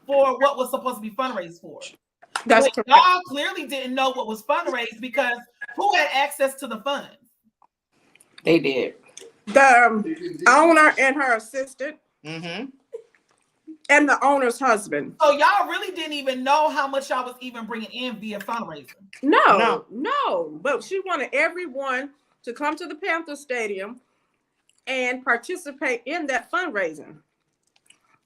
for what was supposed to be fundraised for. That's correct. Y'all clearly didn't know what was fundraised, because who had access to the funds? They did. The owner and her assistant. And the owner's husband. So y'all really didn't even know how much y'all was even bringing in via fundraising? No. But she wanted everyone to come to the Panther Stadium and participate in that fundraising.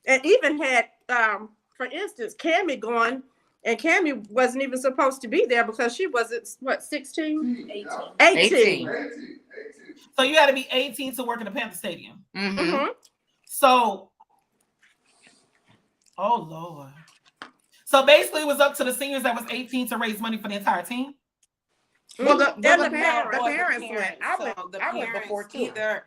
And even had, for instance, Cammie going, and Cammie wasn't even supposed to be there because she wasn't, what, 16? 18. So you had to be 18 to work in the Panther Stadium. Mm-hmm. So, oh Lord. So basically, it was up to the seniors that was 18 to raise money for the entire team. Well, the And parents went. I So went. the I went parents before too. either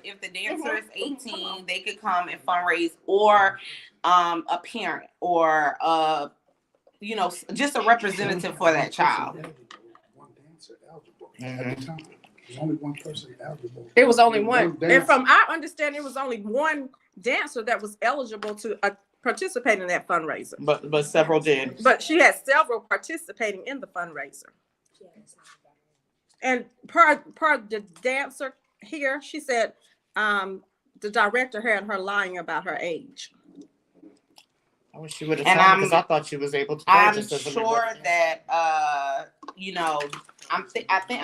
if the dancer is 18, they could come and fundraise, or a parent, or just a representative for that child. One dancer eligible at the time. There's only one person eligible. It was only one. dancer. And from our understanding, it was only one dancer that was eligible to participate in that fundraiser. But several did. But she had several participating in the fundraiser. And per the dancer here, she said the director had her lying about her age. I wish she would have And told me because I thought she was able to. I'm purchase as a sure member. that I'm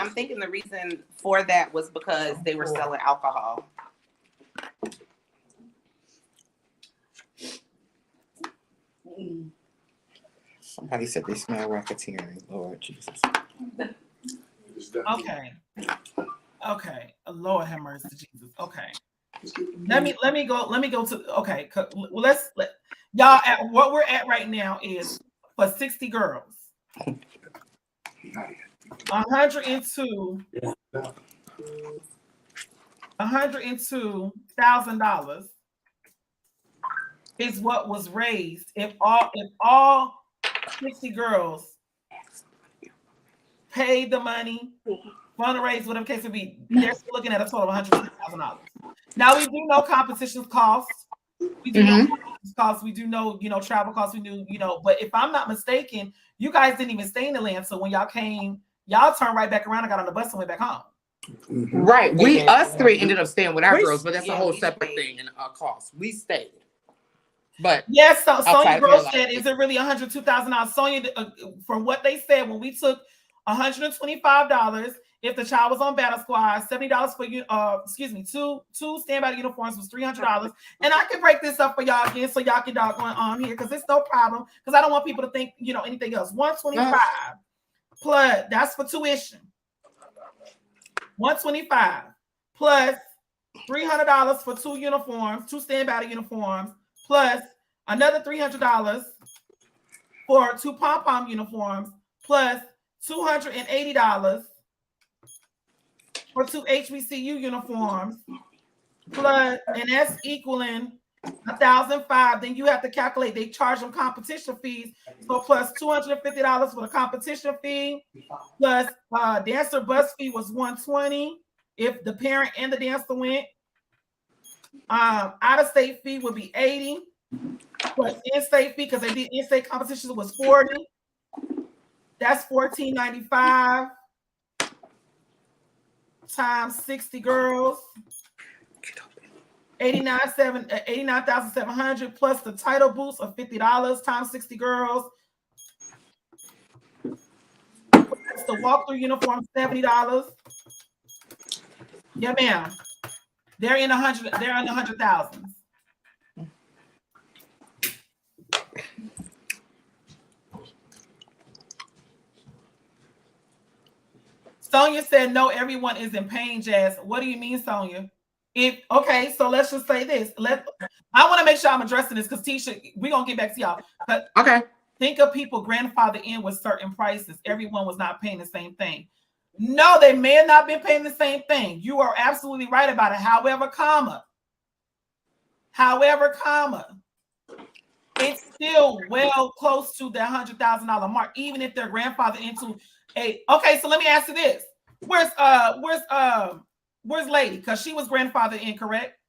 thinking the reason for that was because they were selling alcohol. Somebody said they smell racketeering. Lord Jesus. Okay. Lord have mercy, Jesus. Okay. Let me go to, okay. Well, y'all, at what we're at right now is for 60 girls. $102,000 is what was raised if all 60 girls paid the money, fundraise, whatever case would be. They're still looking at a total of $120,000. Now we do know competitions costs. We do know costs. We do know, travel costs. We knew, but if I'm not mistaken, you guys didn't even stay in Atlanta when y'all came. Y'all turned right back around and got on the bus and went back home. Right. Us three ended up staying with our girls, but that's a whole separate thing and cost. We stayed. But yes, so Sonia Gross said, is it really $102,000? Sonia, from what they said, when we took $125, if the child was on battle squad, $70 for two standby uniforms was $300. And I can break this up for y'all again so y'all can doggone on here because it's no problem. Because I don't want people to think anything else. $125 plus that's for tuition. $125 plus $300 for two standby uniforms, plus another $300 for two pom-pom uniforms, plus $280 for two HBCU uniforms, plus, and that's equaling $1,005. Then you have to calculate, they charge them competition fees. So plus $250 for the competition fee, plus dancer bus fee was $120 if the parent and the dancer went. Out-of-state fee would be $80, plus in-state fee, because they did in-state competitions, was $40. That's $14.95 times 60 girls. 89,700 plus the title boost of $50 times 60 girls. Plus the walkthrough uniform, $70. Yeah, ma'am. They're in 100,000. Sonia said, no, everyone is in pain, Jazz. What do you mean, Sonia? Okay, so let's just say this. I want to make sure I'm addressing this because Tisha, we're going to get back to y'all. But okay. Think of people grandfather in with certain prices. Everyone was not paying the same thing. No, they may have not been paying the same thing. You are absolutely right about it. However, it's still well close to the $100,000 mark, even if they're grandfather into a. Okay, so let me ask you this: Where's Lady? Because she was grandfather in, correct?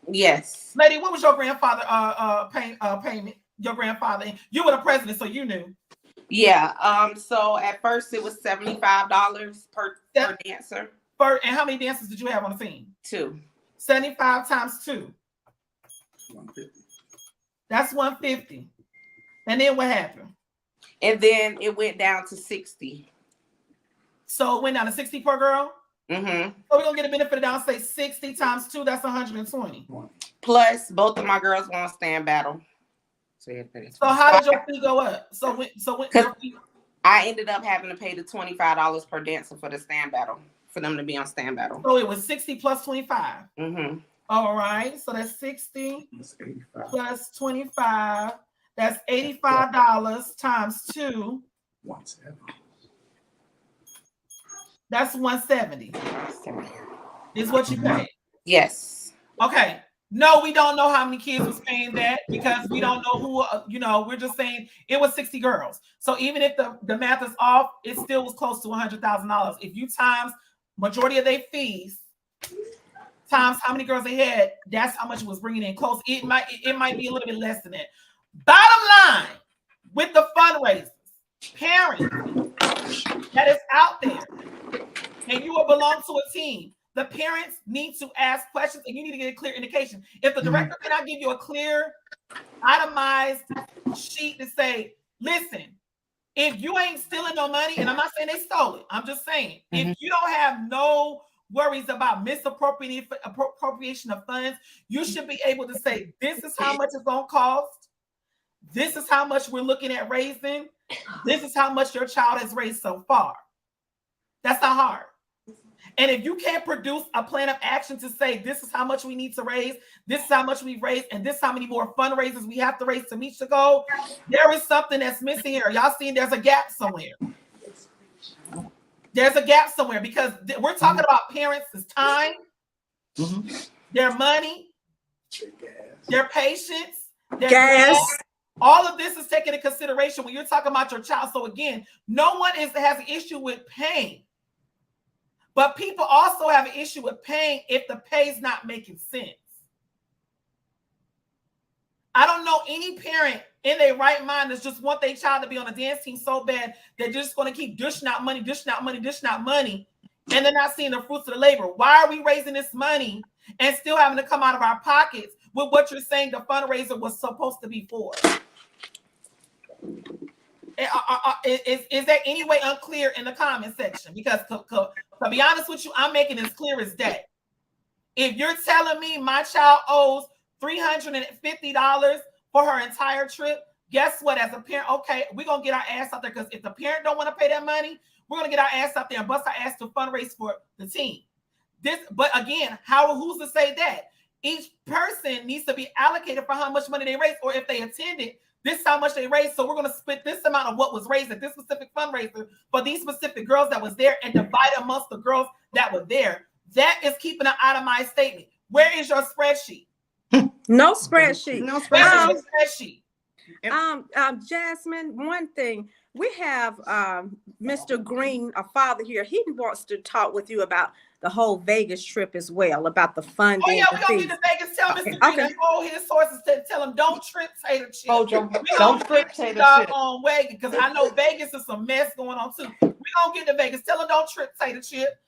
Yes. Lady, what was your grandfather payment? Your grandfather in? You were the president, so you knew. Yeah. So at first it was $75 per dancer. And how many dancers did you have on the team? 2. 75 times 2. 150. That's 150. And then what happened? And then it went down to 60. So it went down to 60 per girl? Mm-hmm. So we're going to get a benefit of down, say 60 times 2, that's 120. Plus, both of my girls want to stand battle. So you had to pay that So how did your fee go up? So when your fee, I ended up having to pay the $25 per dancer for the stand battle, for them to be on stand battle. so it was 60 plus 25. Mm-hmm. All right, so that's 60 It's 85. plus 25. That's $85 times 2. 170. That's 170. Is what you pay. Yes. Okay. No, we don't know how many kids was paying that because we don't know who, we're just saying it was 60 girls. So even if the math is off, it still was close to $100,000. If you times majority of their fees times how many girls they had, that's how much it was bringing in close. It might be a little bit less than that. Bottom line, with the fundraisers, parents that is out there, and you will belong to a team, the parents need to ask questions and you need to get a clear indication. If the director cannot give you a clear, itemized sheet to say, listen, if you ain't stealing no money, and I'm not saying they stole it, I'm just saying, if you don't have no worries about misappropriation of funds, you should be able to say, this is how much it's going to cost. This is how much we're looking at raising. This is how much your child has raised so far. That's not hard. And if you can't produce a plan of action to say, this is how much we need to raise, this is how much we've raised, and this is how many more fundraisers we have to raise to meet the goal, there is something that's missing here. Y'all seeing there's a gap somewhere. There's a gap somewhere because we're talking about parents' time, their money, their patience, their gas. All of this is taken into consideration when you're talking about your child. So again, no one has an issue with paying. But people also have an issue with paying if the pay is not making sense. I don't know any parent in their right mind that just want their child to be on a dance team so bad they're just going to keep dishing out money, and they're not seeing the fruits of the labor. Why are we raising this money and still having to come out of our pockets with what you're saying the fundraiser was supposed to be for? Is there any way unclear in the comment section? Because to be honest with you, I'm making it as clear as day. If you're telling me my child owes $350 for her entire trip, guess what? As a parent, okay, we're going to get our ass out there because if the parent don't want to pay that money, we're going to get our ass out there and bust our ass to fundraise for the team. But again, who's to say that? Each person needs to be allocated for how much money they raise, or if they attended, this is how much they raised. So we're going to split this amount of what was raised at this specific fundraiser for these specific girls that was there and divide amongst the girls that were there. That is keeping an itemized statement. Where is your spreadsheet? No spreadsheet. No Where is spreadsheet. your spreadsheet? Jasmine, one thing, we have Mr. Green, a father here. He wants to talk with you about the whole Vegas trip as well, about the funding. Oh yeah, we gonna get to Vegas. Tell Mr. Green and hold his sources to tell him don't trip Tater Chip. Don't trip Tater Chip on Vegas because I know Vegas is some mess going on too. We gonna get to Vegas. Tell him don't trip Tater Chip.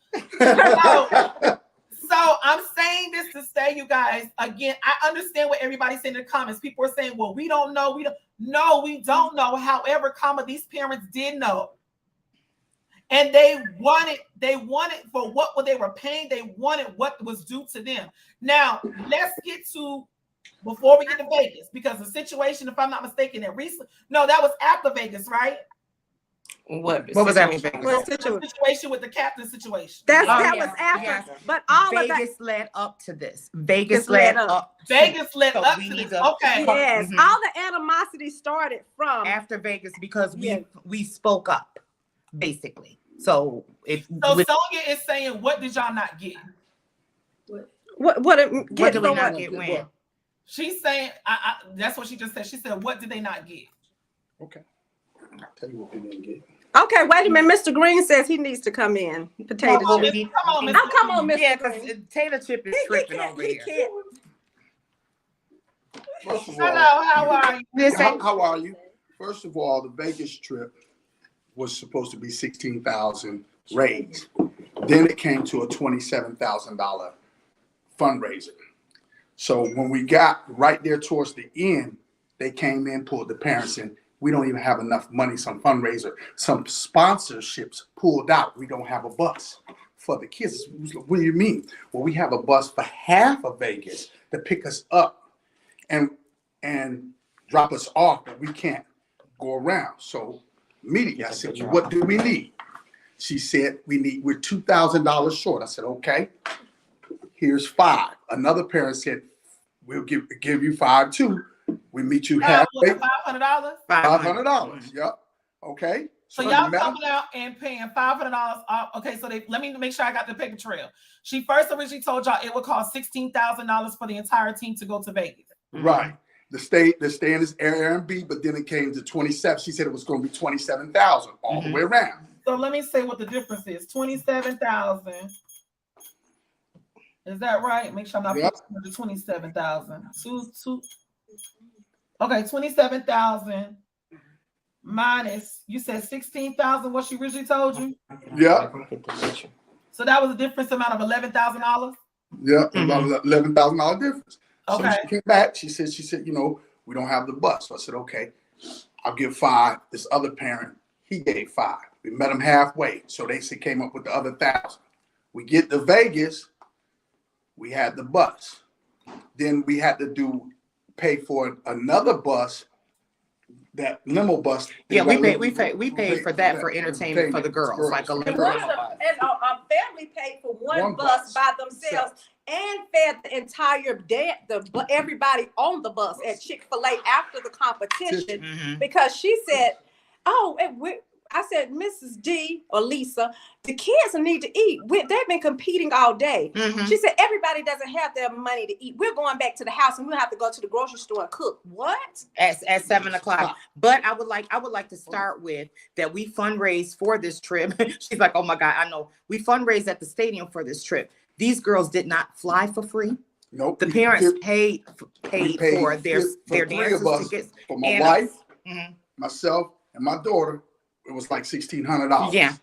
So I'm saying this to say, you guys, again, I understand what everybody's saying in the comments. People are saying, well, we don't know. We don't know. However, these parents did know. And they wanted for what they were paying, they wanted what was due to them. Now, let's get to, before we get to Vegas, because the situation, if I'm not mistaken, that was after Vegas, right? What was after Vegas? The situation with the captain situation. That was after. Yes. But all Vegas of that led up to this. Vegas led up. Vegas led So up we to need this. to- Okay. Yes, all the animosity started from After Vegas because we spoke up, basically. So Sonia is saying, what did y'all not get? what what did we not get when? She's saying, that's what she just said. She said, what did they not get? Okay. I'll tell you what we didn't get. Okay, wait a minute. Mr. Green says he needs to come in. Potato Come chip. on, Mr. Come on, Mr. Yeah, Green. because Tater Chip is tripping over here. First of all, Hello, how are you? how are you? First of all, the Vegas trip was supposed to be $16,000 raised. Then it came to a $27,000 fundraiser. So when we got right there towards the end, they came in, pulled the parents in. We don't even have enough money, some fundraiser, some sponsorships pulled out. We don't have a bus for the kids. What do you mean? Well, we have a bus for half of Vegas to pick us up and drop us off, but we can't go around. So immediately I said, well, what do we need? She said, we're $2,000 short. I said, okay, here's 5. Another parent said, we'll give you 5 too. We meet you halfway. $500? $500. Yep. Okay. So y'all coming out and paying $500 off. Okay, so let me make sure I got the paper trail. She first originally told y'all it would cost $16,000 for the entire team to go to Vegas. Right. The stay in this Airbnb, but then it came to 27. She said it was going to be 27,000 all the way around. So let me say what the difference is. 27,000. Is that right? Make sure I'm not putting the 27,000. Okay, 27,000 minus, you said 16,000 what she originally told you? Yeah. So that was a difference amount of $11,000? Yeah, about $11,000 difference. Okay. So she came back, she said, we don't have the bus. So I said, okay, I'll give 5. This other parent, he gave 5. We met him halfway. So they came up with the other 1,000. We get to Vegas, we had the bus. Then we had to pay for another bus, that limo bus. Yeah, we paid for that for entertainment for the girls, like a limo bus. And a family paid for one bus by themselves and fed the entire day, everybody on the bus at Chick-fil-A after the competition, because she said, I said, Mrs. D or Lisa, the kids need to eat. They've been competing all day. She said, everybody doesn't have their money to eat. We're going back to the house and we'll have to go to the grocery store and cook. What? At 7:00. But I would like to start with that we fundraise for this trip. She's like, oh my God, I know. We fundraised at the stadium for this trip. These girls did not fly for free. Nope. The parents paid for their dances tickets. For my wife, myself, and my daughter. It was like $1,600. Yeah.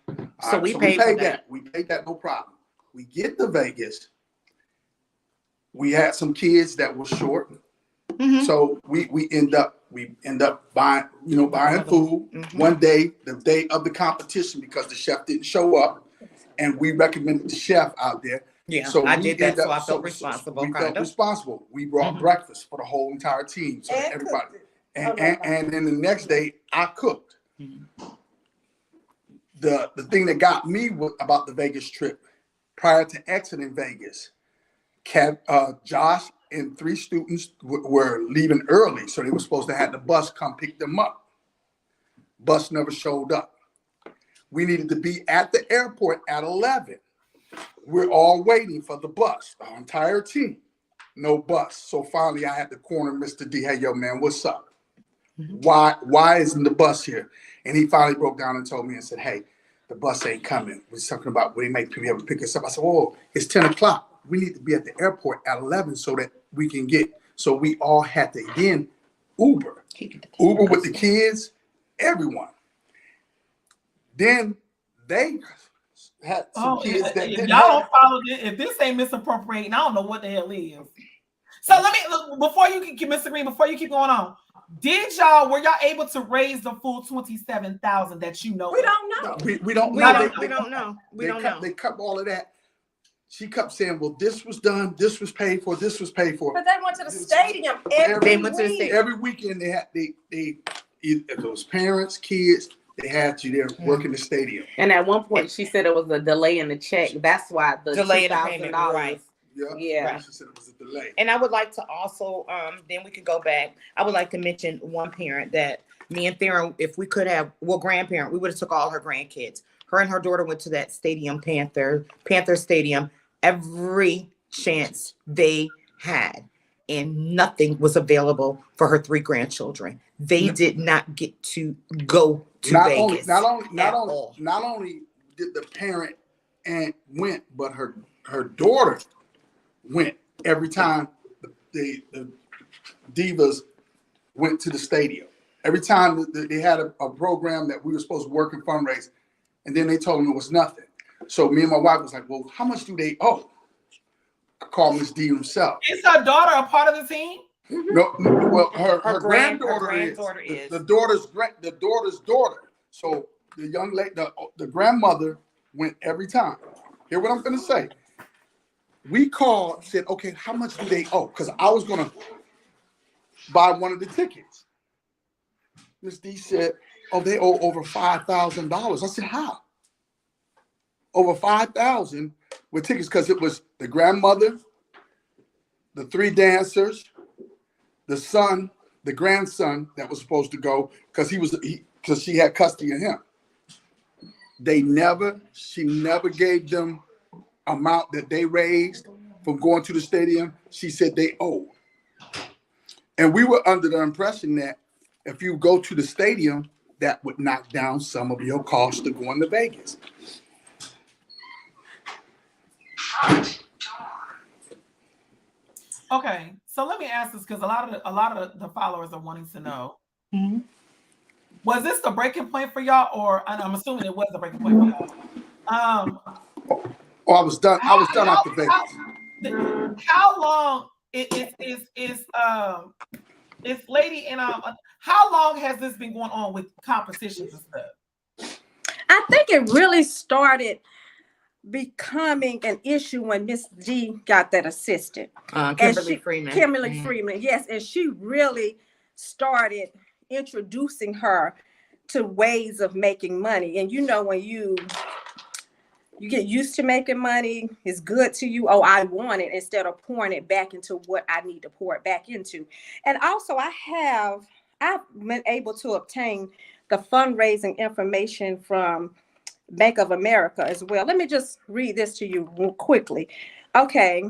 So we paid for that. We paid that, no problem. We get to Vegas. We had some kids that were short. So we end up buying food one day, the day of the competition, because the chef didn't show up, and we recommended the chef out there. Yeah, so I did that, so I felt responsible. We felt responsible. We brought breakfast for the whole entire team, so And everybody. And then the next day, I cooked. The thing that got me about the Vegas trip, prior to exiting Vegas, Josh and 3 students were leaving early, so they were supposed to have the bus come pick them up. Bus never showed up. We needed to be at the airport at 11. We're all waiting for the bus, the entire team. No bus. So finally, I had to corner Mr. D. Hey, yo, man, what's up? Why isn't the bus here? And he finally broke down and told me and said, hey, the bus ain't coming. We're talking about when they make people have to pick us up. I said, oh, it's 10 o'clock. We need to be at the airport at 11 so that we can get. So we all had to, again, Uber with the kids, everyone. Then they had some kids that didn't y'all don't follow this. If this ain't misappropriating, I don't know what the hell is. So let me, before you keep Mr. Green, before you keep going on, were y'all able to raise the full 27,000 that you know? We don't know. No, we don't know. We don't know. They cut all of that. She kept saying, well, this was done, this was paid for, this was paid for. But they went to the stadium every weekend. They had if it was parents, kids, they had you there working the stadium. And at one point she said it was a delay in the check. That's why the delay in the payment, right. Yeah. Right. She said it was a delay. And I would like to also, then we could go back. I would like to mention one parent that me and Theron, if we could have, grandparent, we would have took all her grandkids. Her and her daughter went to that stadium, Panther Stadium, every chance they had. And nothing was available for her 3 grandchildren. They did not get to go to Vegas. Not only did the parent went, but her daughter went every time the Divas went to the stadium. Every time they had a program that we were supposed to work and fundraise, and then they told them it was nothing. So me and my wife was like, well, how much do they owe? I called Miss D himself. Is her daughter a part of the team? No, well, her granddaughter is. The daughter's daughter. So the young lady, the grandmother went every time. Hear what I'm going to say. We called, said, okay, how much do they owe? Because I was going to buy one of the tickets. Miss D said, oh, they owe over $5,000. I said, how? Over 5,000 with tickets, because it was the grandmother, the 3 dancers, the son, the grandson that was supposed to go because because she had custody of him. She never gave them amount that they raised from going to the stadium. She said they owed. And we were under the impression that if you go to the stadium, that would knock down some of your costs to going to Vegas. Okay, so let me ask this because a lot of the followers are wanting to know. Mhm. Was this the breaking point for y'all, or and I'm assuming it was the breaking point for y'all? Oh, I was done after Vegas. How long is Lady and how long has this been going on with competitions and stuff? I think it really started becoming an issue when Miss G got that assistant. Kimberly Freeman. Kimberly Freeman, yes. And she really started introducing her to ways of making money. And you know, when you get used to making money, it's good to you. Oh, I want it, instead of pouring it back into what I need to pour it back into. And also I've been able to obtain the fundraising information from Bank of America as well. Let me just read this to you real quickly. Okay.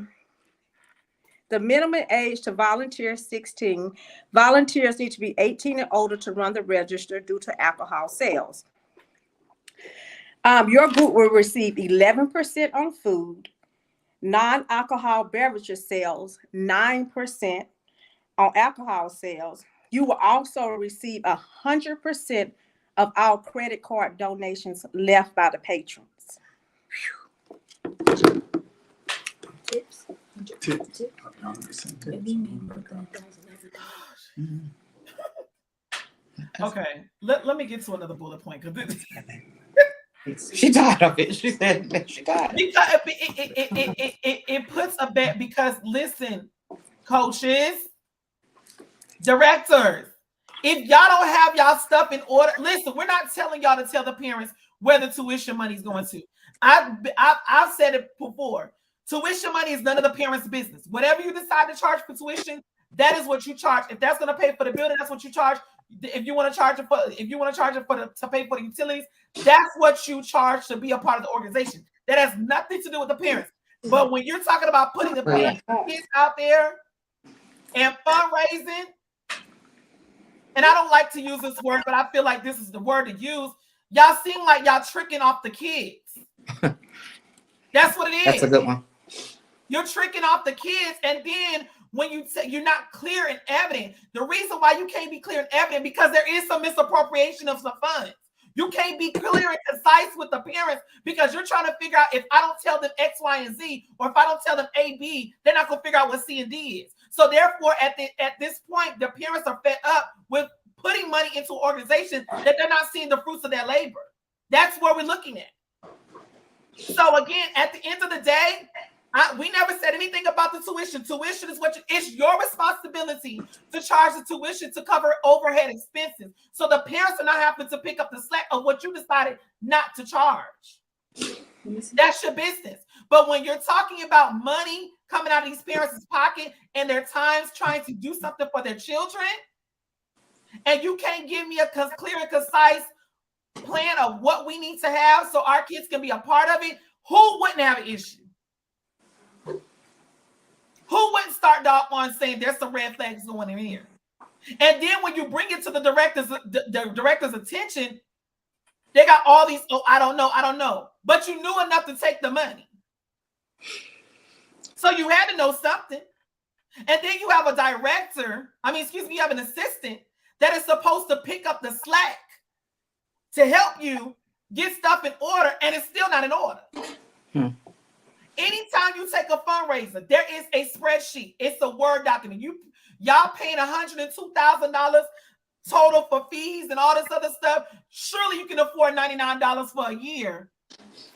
The minimum age to volunteer is 16. Volunteers need to be 18 and older to run the register due to alcohol sales. Your group will receive 11% on food, non-alcohol beverages sales, 9% on alcohol sales. You will also receive 100% of all credit card donations left by the patrons. Tips. Okay, let me get to another bullet point because She died of it. She said that she died. Because it puts a bet. Because listen, coaches, directors, if y'all don't have y'all stuff in order, listen, we're not telling y'all to tell the parents where the tuition money is going to. I've said it before. Tuition money is none of the parents' business. Whatever you decide to charge for tuition, that is what you charge. If that's going to pay for the building, that's what you charge. If you want to charge it to pay for the utilities, that's what you charge to be a part of the organization. That has nothing to do with the parents. But when you're talking about putting the kids out there and fundraising, and I don't like to use this word, but I feel like this is the word to use. Y'all seem like y'all tricking off the kids. That's what it is. That's a good one. You're tricking off the kids, and then when you say you're not clear and evident, the reason why you can't be clear and evident because there is some misappropriation of some funds. You can't be clear and concise with the parents because you're trying to figure out if I don't tell them X, Y, and Z, or if I don't tell them A, B, they're not going to figure out what C and D is. So therefore, at this point, the parents are fed up with putting money into an organization that they're not seeing the fruits of their labor. That's where we're looking at. So again, at the end of the day, we never said anything about the tuition. Tuition is it's your responsibility to charge the tuition to cover overhead expenses. So the parents are not having to pick up the slack of what you decided not to charge. That's your business. But when you're talking about money coming out of these parents' pocket and their times trying to do something for their children, and you can't give me a clear and concise plan of what we need to have so our kids can be a part of it, who wouldn't have an issue? Who wouldn't start off on saying there's some red flags going in here? And then when you bring it to the director's attention, they got all these, oh, I don't know. But you knew enough to take the money. So you had to know something. And then you have you have an assistant that is supposed to pick up the slack to help you get stuff in order, and it's still not in order. Anytime you take a fundraiser, there is a spreadsheet. It's a Word document. Y'all paying $102,000 total for fees and all this other stuff. Surely you can afford $99 for a year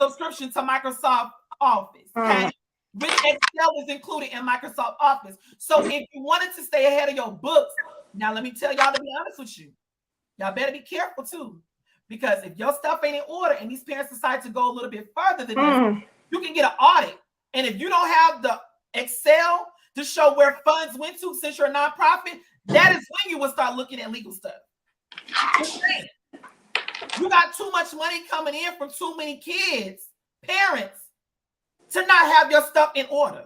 subscription to Microsoft Office. Okay? which Excel is included in Microsoft Office. So if you wanted to stay ahead of your books, now let me tell y'all, to be honest with you, y'all better be careful too. Because if your stuff ain't in order and these parents decide to go a little bit further than this, you can get an audit. And if you don't have the Excel to show where funds went to since you're a nonprofit, that is when you will start looking at legal stuff. You got too much money coming in from too many kids, parents, to not have your stuff in order.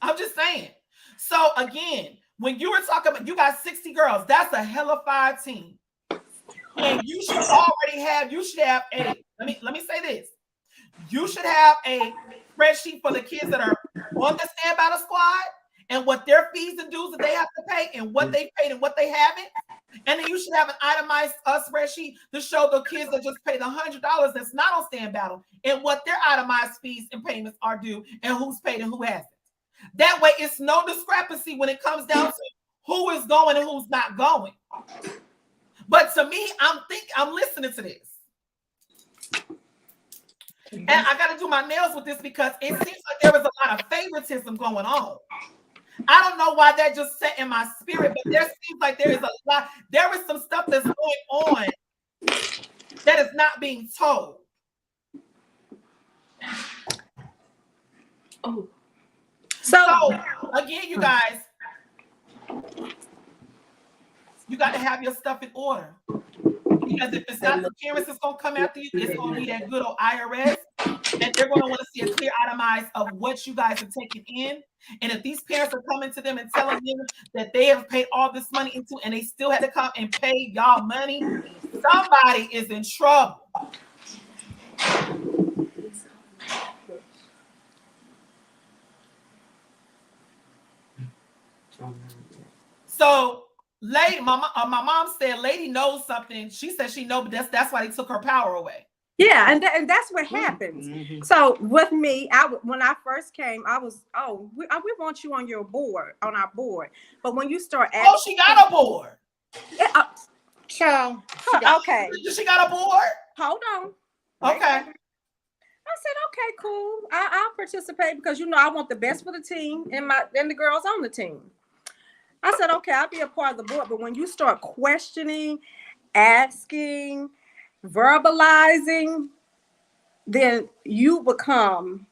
I'm just saying. So again, when you were talking about you got 60 girls, that's a hella fire team. And you should already have, you should have a, let me say this. You should have a spreadsheet for the kids that are on the Stand Battle Squad and what their fees and dues that they have to pay and what they paid and what they haven't. And then you should have an itemized spreadsheet to show the kids that just paid $100 that's not on Stand Battle and what their itemized fees and payments are due and who's paid and who hasn't. That way, it's no discrepancy when it comes down to who is going and who's not going. But to me, I'm listening to this. And I got to do my nails with this because it seems like there was a lot of favoritism going on. I don't know why that just set in my spirit, but there seems like there is a lot. There is some stuff that's going on that is not being told. Oh. So again, you guys, you got to have your stuff in order. Because if it's not the parents that's going to come after you, it's going to be that good old IRS. And they're going to want to see a clear itemized of what you guys are taking in. And if these parents are coming to them and telling them that they have paid all this money into and they still had to come and pay y'all money, somebody is in trouble. So, lady, my mom said, lady knows something. She said she knows, but that's why they took her power away. Yeah, and that's what happens. Mm-hmm. So with me, when I first came, I was, we want you on your board, on our board. But when you start asking, she got a board. Yeah, okay. She got a board? Hold on. Okay. I said, okay, cool. I'll participate because I want the best for the team and the girls on the team. I said, okay, I'll be a part of the board. But when you start questioning, asking, verbalizing, then you become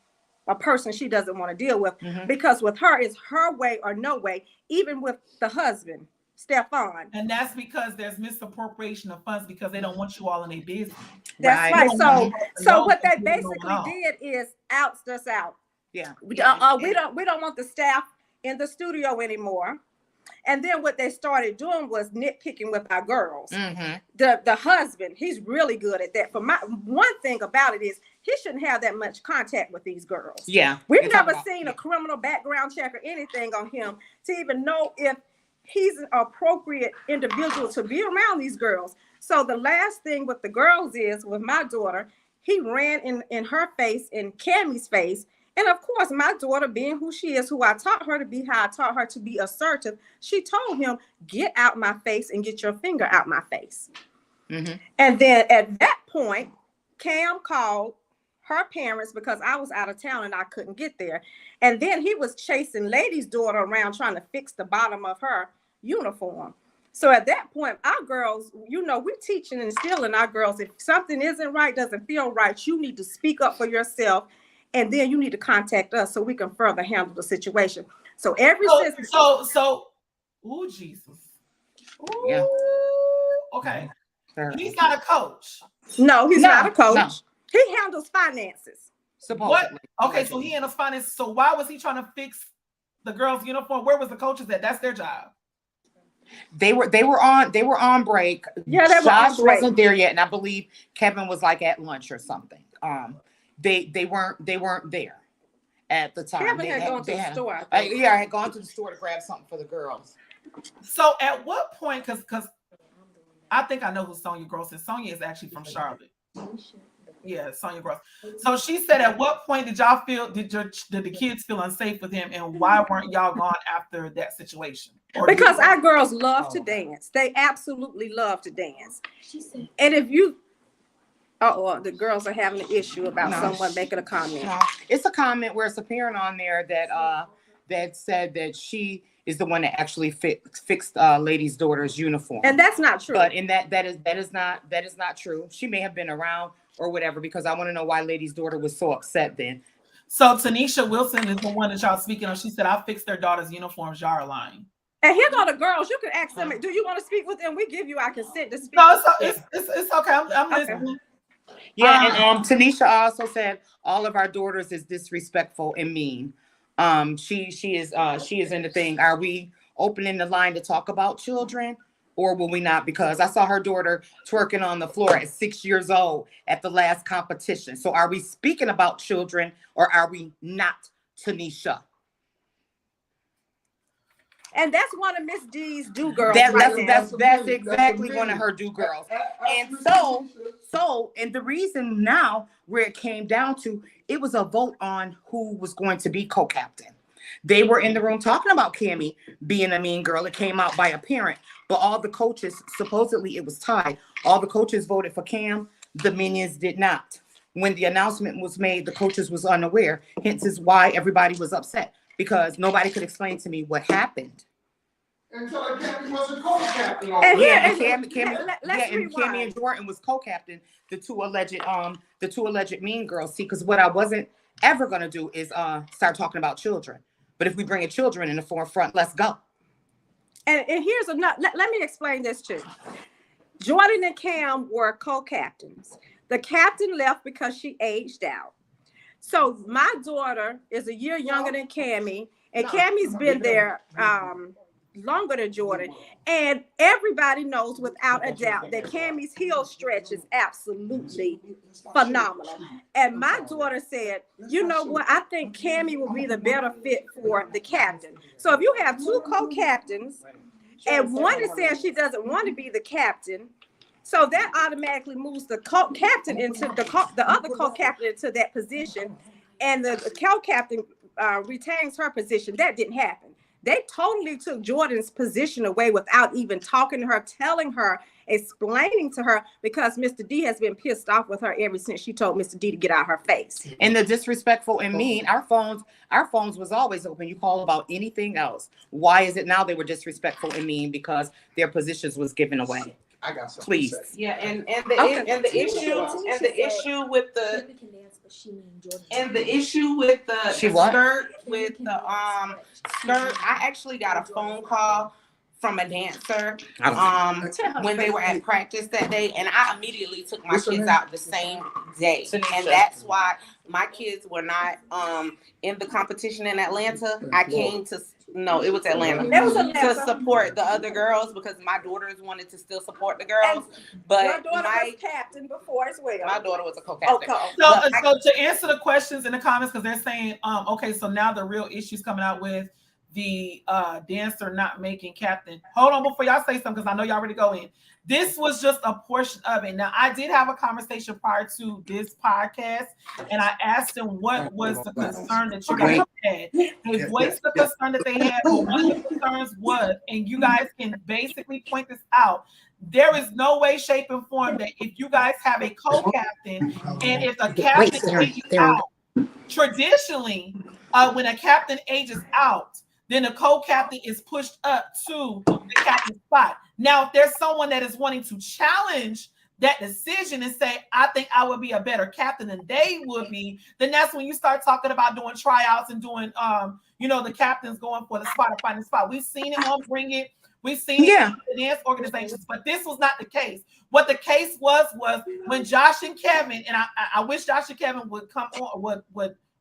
a person she doesn't want to deal with. Mm-hmm. Because with her, it's her way or no way, even with the husband, Stefan. And that's because there's misappropriation of funds because they don't want you all in their business. That's right. So what they basically did is outs us out. Yeah. We don't want the staff in the studio anymore. And then what they started doing was nitpicking with our girls. Mm-hmm. The husband, he's really good at that. One thing about it is he shouldn't have that much contact with these girls. Yeah. We've never seen a criminal background check or anything on him to even know if he's an appropriate individual to be around these girls. So the last thing with the girls is with my daughter, he ran in her face, in Cammie's face. And of course, my daughter, being who she is, who I taught her to be, how I taught her to be assertive, she told him, get out my face and get your finger out my face. Mm-hmm. And then at that point, Cam called her parents because I was out of town and I couldn't get there. And then he was chasing Lady's daughter around trying to fix the bottom of her uniform. So at that point, our girls, we're teaching and instilling our girls, if something isn't right, doesn't feel right, you need to speak up for yourself. And then you need to contact us so we can further handle the situation. So ooh, Jesus. Ooh, yeah. Okay. He's not a coach. No, he's not a coach. No. He handles finances. Supposedly. What? Okay, so he handles finances. So why was he trying to fix the girls' uniform? Where was the coaches at? That's their job. They were on break. Yeah, Josh wasn't there yet, and I believe Kevin was like at lunch or something. They weren't there at the time. Kevin had gone to the store. I had gone to the store to grab something for the girls. So at what point, because I think I know who Sonia Gross is. Sonia is actually from Charlotte. Yeah, Sonia Gross. So she said, at what point did y'all feel, did the kids feel unsafe with him, and why weren't y'all gone after that situation? Because our girls love to dance. They absolutely love to dance. And if you Or the girls are having an issue about No. someone making a comment. No, it's a comment where it's a parent on there that said that she is the one that actually fixed lady's daughter's uniform. And that's not true. But in that is not true. She may have been around or whatever, because I want to know why lady's daughter was so upset then. So Tanisha Wilson is the one that y'all speaking of. She said, "I fixed their daughter's uniforms." Y'all are lying. And here go the girls. You can ask them, do you want to speak with them? We give you our consent to speak. No, it's okay. I'm listening. Yeah, and Tanisha also said all of our daughters is disrespectful and mean. She is in the thing. Are we opening the line to talk about children, or will we not? Because I saw her daughter twerking on the floor at 6 years old at the last competition. So are we speaking about children, or are we not, Tanisha? And that's one of Miss D's do girls. That's exactly one of her do girls. And so the reason now where it came down to, it was a vote on who was going to be co-captain. They were in the room talking about Cammie being a mean girl. It came out by a parent, but all the coaches, supposedly it was tied. All the coaches voted for Cam. The minions did not. When the announcement was made, the coaches was unaware. Hence is why everybody was upset, because nobody could explain to me what happened. Until Cammie wasn't co-captain. Cammie and Jordan was co-captain. The two alleged mean girls. See, because what I wasn't ever gonna do is start talking about children. But if we bring children in the forefront, let's go. And here's another. Let me explain this too. Jordan and Cam were co-captains. The captain left because she aged out. So my daughter is a year younger than Cammie, and Cammie's been there longer than Jordan. And everybody knows without a doubt that Cammie's heel stretch is absolutely phenomenal. And my daughter said, you know what, I think Cammie will be the better fit for the captain. So if you have two co-captains and one is saying she doesn't want to be the captain, so that automatically moves the co-captain into the other co-captain into that position, and the co-captain retains her position. That didn't happen. They totally took Jordan's position away without even talking to her, telling her, explaining to her, because Mr. D has been pissed off with her ever since she told Mr. D to get out of her face. And the disrespectful and mean, our phones was always open. You call about anything else. Why is it now they were disrespectful and mean? Because their positions was given away. I got something. Please. To say. Yeah, and the issue with the skirt with the skirt. I actually got a phone call from a dancer when they were at practice that day, and I immediately took my kids out the same day, and that's why my kids were not in the competition in Atlanta. I came to it was Atlanta. It was Atlanta. To support the other girls, because my daughters wanted to still support the girls. But your daughter was captain before as well. My daughter was a co-captain. Okay. So to answer the questions in the comments, because they're saying, okay, so now the real issues coming out with the dancer not making captain. Hold on before y'all say something, because I know y'all ready to go in. This was just a portion of it. Now, I did have a conversation prior to this podcast, and I asked them what was the concern that you guys had. They voiced the concern that they had, but one of the concerns was, and you guys can basically point this out, there is no way, shape, and form that if you guys have a co-captain, and if a captain ages out, traditionally, when a captain ages out, then the co-captain is pushed up to the captain spot. Now, if there's someone that is wanting to challenge that decision and say, I think I would be a better captain than they would be, then that's when you start talking about doing tryouts and doing, the captains going for the spot or finding the spot. We've seen it on Bring It. We've seen it in the dance organizations, but this was not the case. What the case was when Josh and Kevin, and I wish Josh and Kevin would come on,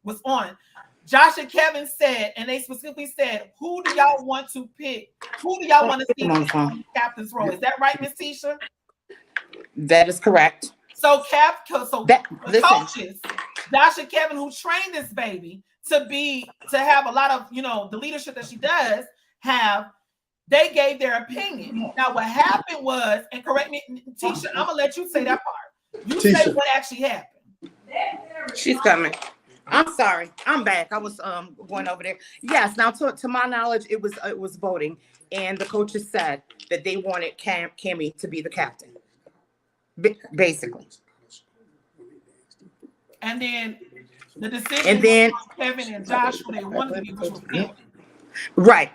was on. Josh and Kevin said, and they specifically said, who do y'all want to pick? Who do y'all want to see in the captain's role? Is that right, Miss Tisha? That is correct. So coaches, Josh and Kevin, who trained this baby to have a lot of, the leadership that she does have, they gave their opinion. Now, what happened was, and correct me, Tisha, I'm gonna let you say that part. You say what actually happened. She's coming. I'm sorry. I'm back. I was going over there. Yes. Now, to my knowledge, it was voting, and the coaches said that they wanted Cammie to be the captain. Basically. And then the decision And then was on Kevin and Josh who they wanted to be, which was Kim. right.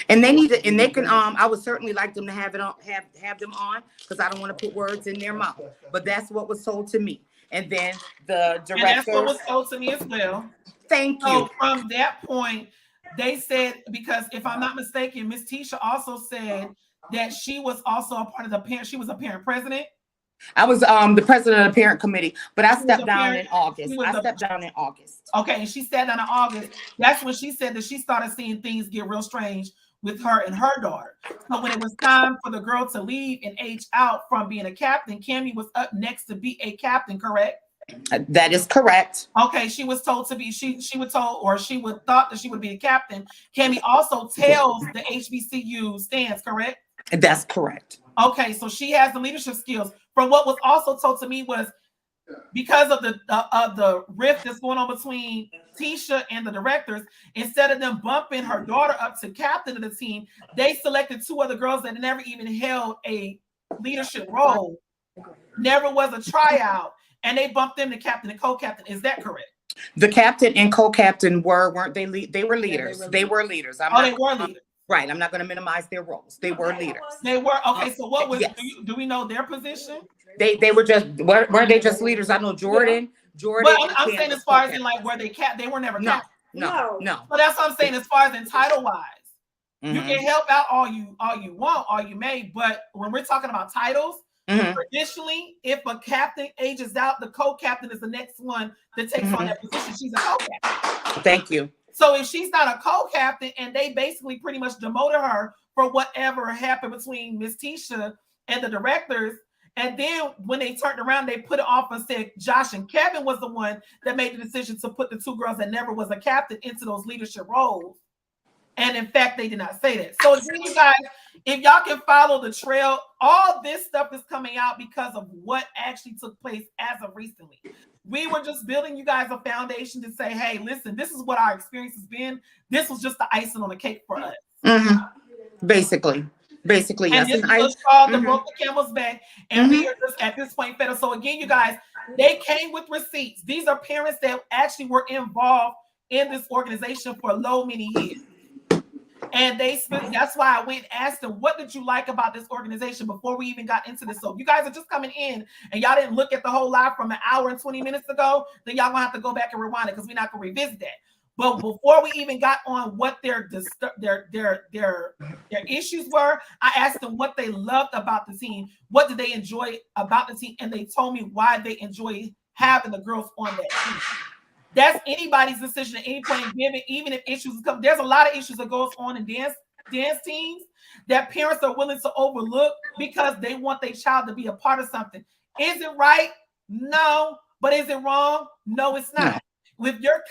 And they need to, and they can, I would certainly like them to have it on, have them on, because I don't want to put words in their mouth. But that's what was told to me. And then the And that's what directors, was told to me as well. thank So you. from that point, they said, because if I'm not mistaken, Miss Tisha also said that she was also a part of the parent, she was a parent president. I was the president of the parent committee, but I stepped down parent- in August. she was I stepped down in August. Okay, and she sat down in August. That's when she said that she started seeing things get real strange with her and her daughter. So when it was time for the girl to leave and age out from being a captain, Cammie was up next to be a captain, correct? That is correct. Okay, she was told to be, she was told, or she would thought that she would be a captain. Cammie also tells the HBCU stands, correct? That's correct. Okay, so she has the leadership skills. From what was also told to me was because of the rift that's going on between Tisha and the directors, instead of them bumping her daughter up to captain of the team, they selected two other girls that never even held a leadership role, never was a tryout, and they bumped them to captain and co-captain. Is that correct? The captain and co-captain weren't they? They were leaders. Yeah, they were leaders. They were leaders. Right. I'm not going to minimize their roles. They were leaders. They were. Okay, so what was, yes. do we know their position? They were just, weren't they just leaders? I know Jordan. But I'm saying as far as in like where they they were never no, captain. no. But that's what I'm saying as far as in title wise. Mm-hmm. You can help out all you want, all you may, but when we're talking about titles, mm-hmm. traditionally, if a captain ages out, the co-captain is the next one that takes mm-hmm. on that position. She's a co-captain. Thank you. So if she's not a co-captain and they basically pretty much demoted her for whatever happened between Miss Tisha and the directors, and then when they turned around, they put it off and said Josh and Kevin was the one that made the decision to put the two girls that never was a captain into those leadership roles. And in fact, they did not say that. So you guys, if y'all can follow the trail, all this stuff is coming out because of what actually took place as of recently. We were just building you guys a foundation to say, hey, listen, this is what our experience has been. This was just the icing on the cake for us. Mm-hmm. Basically, and yes. This was called the broke the camel's back. And mm-hmm. we are just at this point fed. So again, you guys, they came with receipts. These are parents that actually were involved in this organization for many years. And that's why I went and asked them, what did you like about this organization before we even got into this? So if you guys are just coming in and y'all didn't look at the whole live from an hour and 20 minutes ago, then y'all gonna have to go back and rewind it because we're not gonna revisit that. But before we even got on what their issues were, I asked them what they loved about the team, what did they enjoy about the team, and they told me why they enjoy having the girls on that team. That's anybody's decision at any point in given, even if issues come. There's a lot of issues that goes on in dance teams that parents are willing to overlook because they want their child to be a part of something. Is it right? No. But is it wrong? No, it's not. If your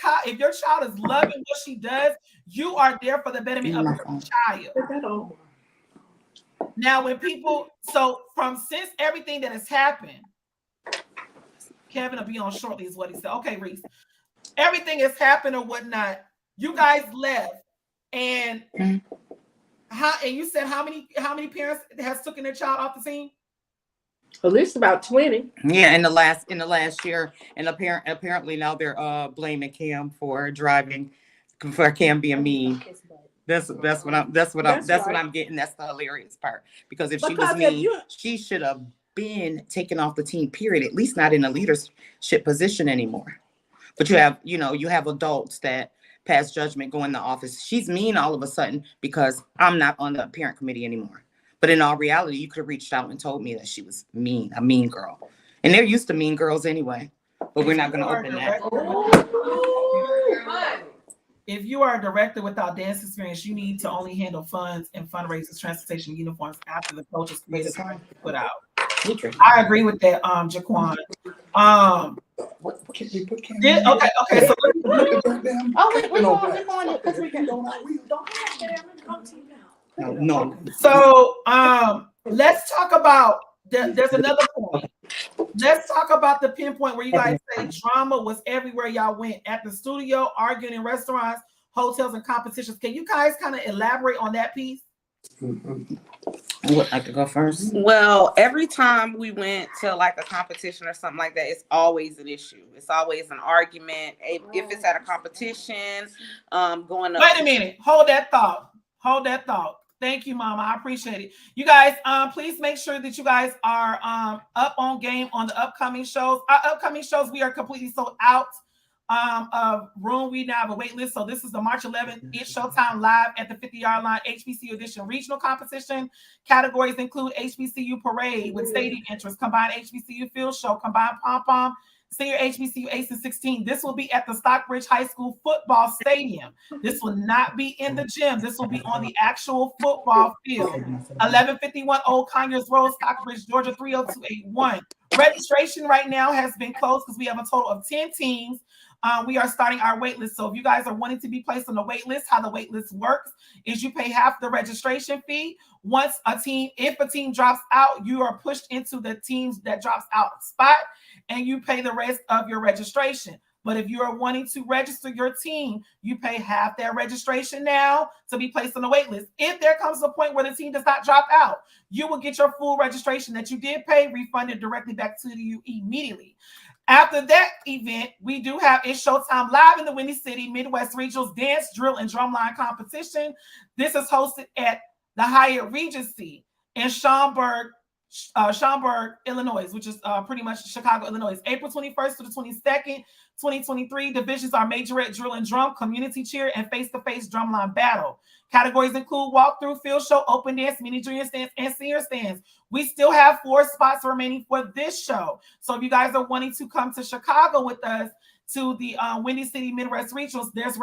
child is loving what she does, you are there for the betterment of your child. Now, since everything that has happened, Kevin will be on shortly, is what he said. Okay, Reese. Everything has happened or whatnot. You guys left, and and you said how many parents has taken their child off the team? At least about 20. Yeah, in the last year, and apparently now they're blaming Cam for driving, for Cam being mean. That's what I'm getting. That's the hilarious part, because if she was mean, she should have been taken off the team. Period. At least not in a leadership position anymore. But you have adults that pass judgment, go in the office. She's mean all of a sudden because I'm not on the parent committee anymore. But in all reality, you could have reached out and told me that she was mean, a mean girl. And they're used to mean girls anyway. But we're not going to open that. If you are a director without dance experience, you need to only handle funds and fundraisers, transportation, uniforms after the coach is created and put out. I agree with that, Jaquan. Can we put Cam? Okay. So we're going it because we can go. No. So let's talk about there's another point. Let's talk about the pinpoint where you guys say drama was everywhere y'all went, at the studio, arguing in restaurants, hotels, and competitions. Can you guys kind of elaborate on that piece? Mhm. I would like to go first. Well, every time we went to like a competition or something like that, it's always an issue. It's always an argument. If it's at a competition, going up. Wait a minute. Hold that thought. Hold that thought. Thank you, Mama. I appreciate it. You guys, please make sure that you guys are up on game on the upcoming shows. Our upcoming shows, we are completely sold out of room. We now have a wait list. So this is the March 11th. It's Showtime live at the 50-yard line HBCU edition regional competition. Categories include HBCU parade with stadium entrance, combined HBCU field show, combined pom-pom, senior HBCU 8 and 16. This will be at the Stockbridge High School football stadium. This will not be in the gym. This will be on the actual football field. 1151 Old Conyers Road, Stockbridge, Georgia 30281. Registration right now has been closed because we have a total of 10 teams. We are starting our wait list. So if you guys are wanting to be placed on the wait list, how the wait list works is you pay half the registration fee. If a team drops out, you are pushed into the teams that drops out spot and you pay the rest of your registration. But if you are wanting to register your team, you pay half their registration now to be placed on the wait list. If there comes a point where the team does not drop out, you will get your full registration that you did pay refunded directly back to you immediately. After that event, we do have It's Showtime live in the Windy City Midwest Regionals Dance, Drill, and Drumline Competition. This is hosted at the Hyatt Regency in Schaumburg, Illinois, which is pretty much Chicago, Illinois. April 21st to the 22nd, 2023. Divisions are Majorette, Drill and Drum, Community Cheer, and Face-to-Face Drumline Battle. Categories include walkthrough, field show, open dance, mini junior stands, and senior stands. We still have 4 spots remaining for this show. So if you guys are wanting to come to Chicago with us to the Windy City Midwest Regionals, there's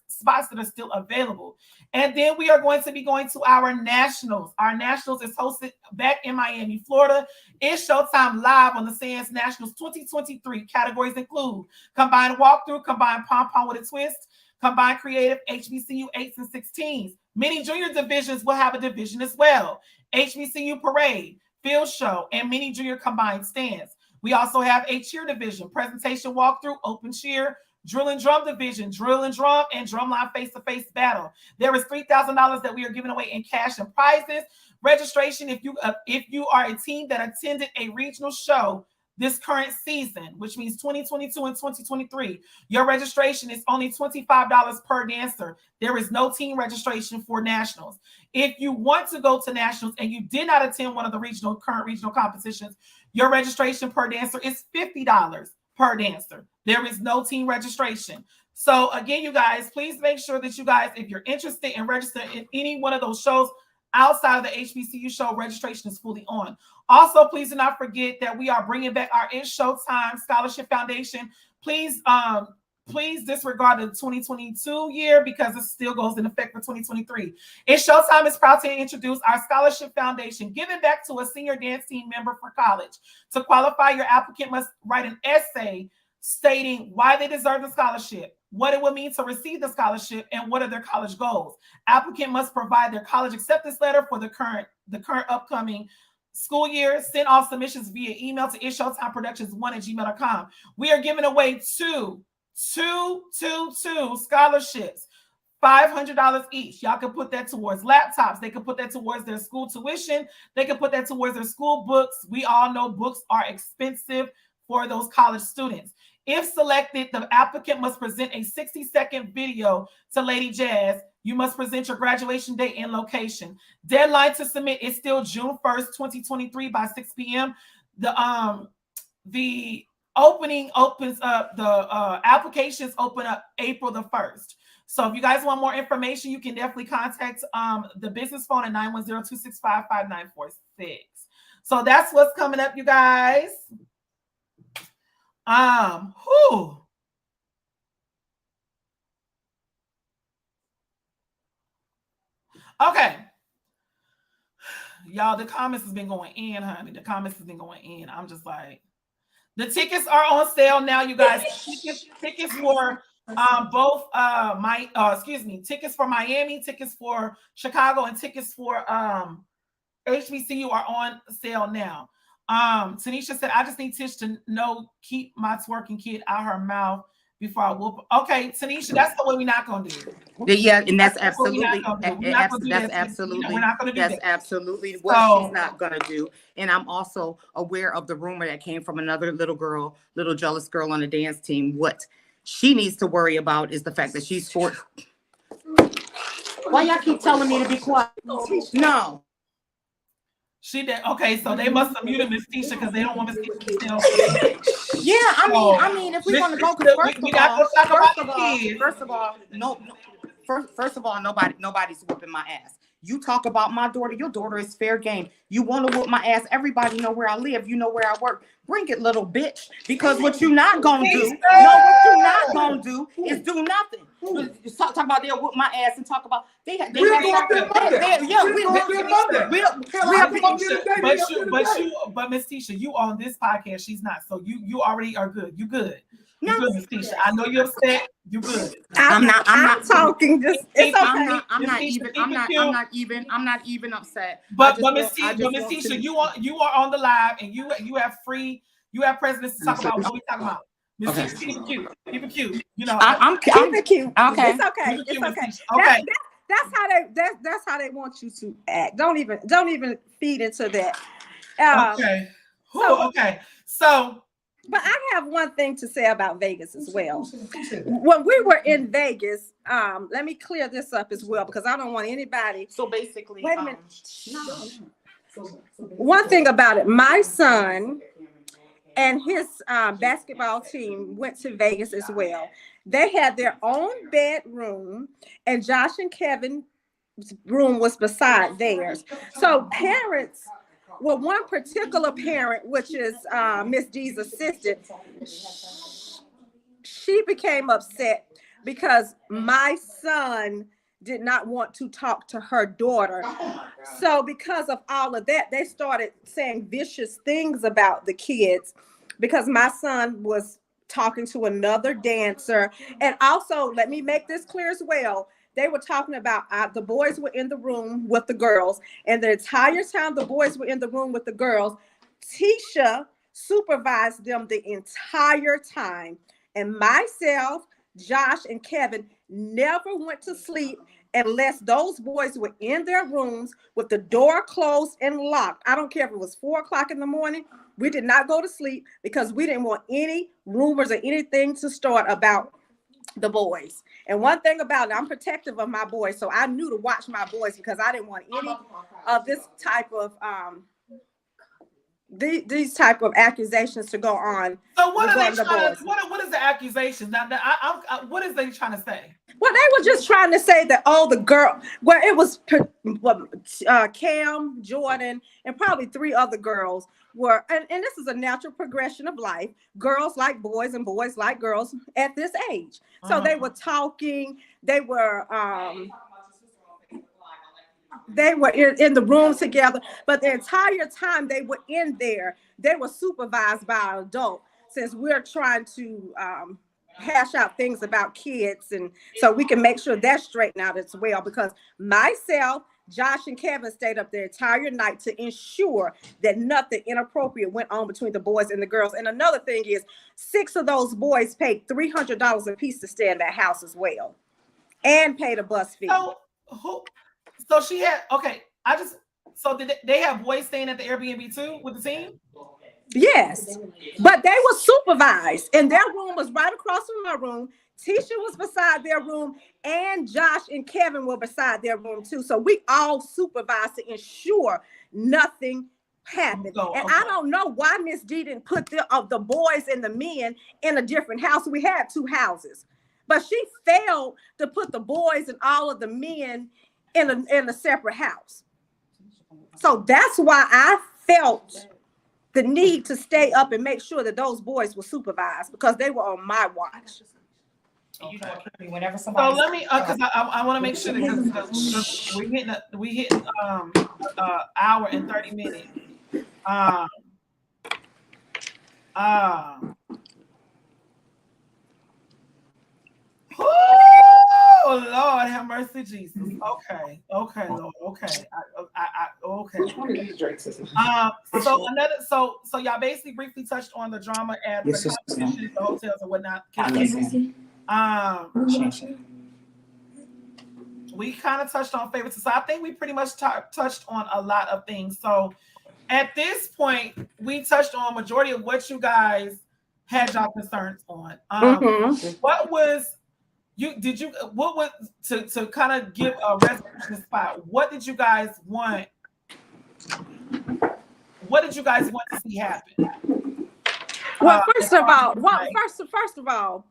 spots that are still available. And then we are going to be going to our Nationals. Our Nationals is hosted back in Miami, Florida. It's Showtime live on the Sands Nationals 2023. Categories include combined walkthrough, combined pom-pom with a twist, combined creative, HBCU 8s and 16s. Many junior divisions will have a division as well. HBCU parade, field show, and mini junior combined stands. We also have a cheer division, presentation walkthrough, open cheer, drill and drum division, drill and drum, and drumline face-to-face battle. There is $3,000 that we are giving away in cash and prizes. Registration, if you are a team that attended a regional show this current season, which means 2022 and 2023, your registration is only $25 per dancer. There is no team registration for nationals. If you want to go to nationals and you did not attend one of the current regional competitions, your registration per dancer is $50 per dancer. There is no team registration. So again, you guys, please make sure that you guys, if you're interested in registering in any one of those shows outside of the HBCU show, registration is fully on. Also, please do not forget that we are bringing back our It's Showtime Scholarship Foundation. Please disregard the 2022 year because it still goes in effect for 2023. It's Showtime is proud to introduce our Scholarship Foundation, giving back to a senior dance team member for college. To qualify, your applicant must write an essay stating why they deserve the scholarship, what it would mean to receive the scholarship, and what are their college goals. Applicant must provide their college acceptance letter for the current upcoming school year. Send all submissions via email to itshowtimeproductions1@gmail.com. We are giving away two scholarships, $500 each. Y'all can put that towards laptops. They can put that towards their school tuition. They can put that towards their school books. We all know books are expensive for those college students. If selected, the applicant must present a 60-second video to Lady Jazz. You must present your graduation date and location. Deadline to submit is still June 1st, 2023 by 6 p.m. The opening opens up, the applications open up April the 1st. So if you guys want more information, you can definitely contact the business phone at 910-265-5946. So that's what's coming up, you guys. Okay. Y'all, the comments has been going in, honey. The comments has been going in. I'm just like, the tickets are on sale now, you guys. Tickets for both tickets for Miami, tickets for Chicago, and tickets for HBCU are on sale now. Tanisha said, I just need Tish to know, keep my twerking kid out her mouth before I whoop. Okay, Tanisha, that's the way we're not gonna do it. Yeah, and that's That's what we're absolutely not gonna do. We're not gonna do that's that. absolutely We're not gonna do that's that. absolutely what So- she's not gonna do. And I'm also aware of the rumor that came from another little jealous girl on the dance team. What she needs to worry about is the fact that she's 4. Why y'all keep telling me to be quiet? No. She did. Okay, so they must have muted Miss Tisha because they don't want Miss Tisha to Yeah, I mean, if we want to go, first of all, nobody's whooping my ass. You talk about my daughter. Your daughter is fair game. You want to whoop my ass? Everybody know where I live. You know where I work. Bring it, little bitch. Because what you not gonna do? Is do nothing. You talk about they'll whoop my ass and talk about they have But Miss Tisha, you on this podcast, she's not. So you already are good. You good. You good, Miss Tisha. I know you're upset. You good. I'm not talking. Just it's okay. I'm not even upset. But Miss Tisha, you are on the live and you have presidents to talk about what we talking about. Miss Tisha, keep it cute. You know, I'm keep it cute. Okay. It's okay. It's okay. Okay. That's how they want you to act. Don't even feed into that. Okay. Okay. So. But I have one thing to say about Vegas as well. When we were in Vegas, let me clear this up as well because I don't want anybody. So basically, wait a minute. One thing about it, my son and his basketball team went to Vegas as well. They had their own bedroom, and Josh and Kevin's room was beside theirs. So parents. Well, one particular parent, which is Miss D's assistant, she became upset because my son did not want to talk to her daughter. So because of all of that, they started saying vicious things about the kids because my son was talking to another dancer. And also, let me make this clear as well. They were talking about the boys were in the room with the girls, and the entire time the boys were in the room with the girls, Tisha supervised them the entire time. And myself, Josh, and Kevin never went to sleep unless those boys were in their rooms with the door closed and locked. I don't care if it was 4 o'clock in the morning. We did not go to sleep because we didn't want any rumors or anything to start about the boys. And one thing about it, I'm protective of my boys, so I knew to watch my boys because I didn't want any of this type of these type of accusations to go on. So what are they trying to? What is the accusation? Now, what is they trying to say? Well, they were just trying to say that the girl. Well, it was Cam, Jordan, and probably 3 other girls were, and this is a natural progression of life. Girls like boys and boys like girls at this age. So they were talking. They were in the room together, but the entire time they were in there, they were supervised by an adult. Since we're trying to hash out things about kids, and so we can make sure that's straightened out as well. Because myself, Josh, and Kevin stayed up the entire night to ensure that nothing inappropriate went on between the boys and the girls. And another thing is, 6 of those boys paid $300 a piece to stay in that house as well, and paid a bus fee. So she had so did they have boys staying at the Airbnb too with the team? Yes, but they were supervised, and their room was right across from my room. Tisha was beside their room, and Josh and Kevin were beside their room too. So we all supervised to ensure nothing happened. And I don't know why Miss D didn't put the boys and the men in a different house. We had 2 houses, but she failed to put the boys and all of the men in a separate house. So that's why I felt the need to stay up and make sure that those boys were supervised because they were on my watch. Okay. Whenever somebody. So let me, because I want to make sure that we hitting hour and 30 minutes. Oh Lord, have mercy, Jesus. Okay, Lord. Okay, okay. Which one of these drinks is So y'all basically briefly touched on the drama at Yes, the yes, competitions, the hotels, and whatnot. Listen. We kind of touched on favorites, so I think we pretty much touched on a lot of things. So at this point, we touched on majority of what you guys had y'all concerns on. What was what was to kind of give a resolution spot? What did you guys want? What did you guys want to see happen? Well, first of all,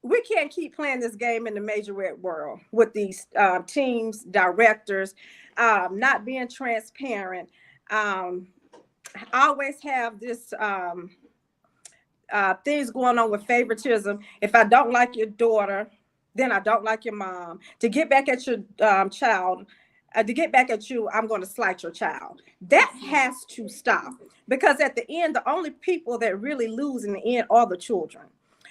we can't keep playing this game in the Majorette world with these teams, directors, not being transparent. Always have this things going on with favoritism. If I don't like your daughter, then I don't like your mom. To get back at your child, to get back at you, I'm going to slight your child. That has to stop, because at the end, the only people that really lose in the end are the children.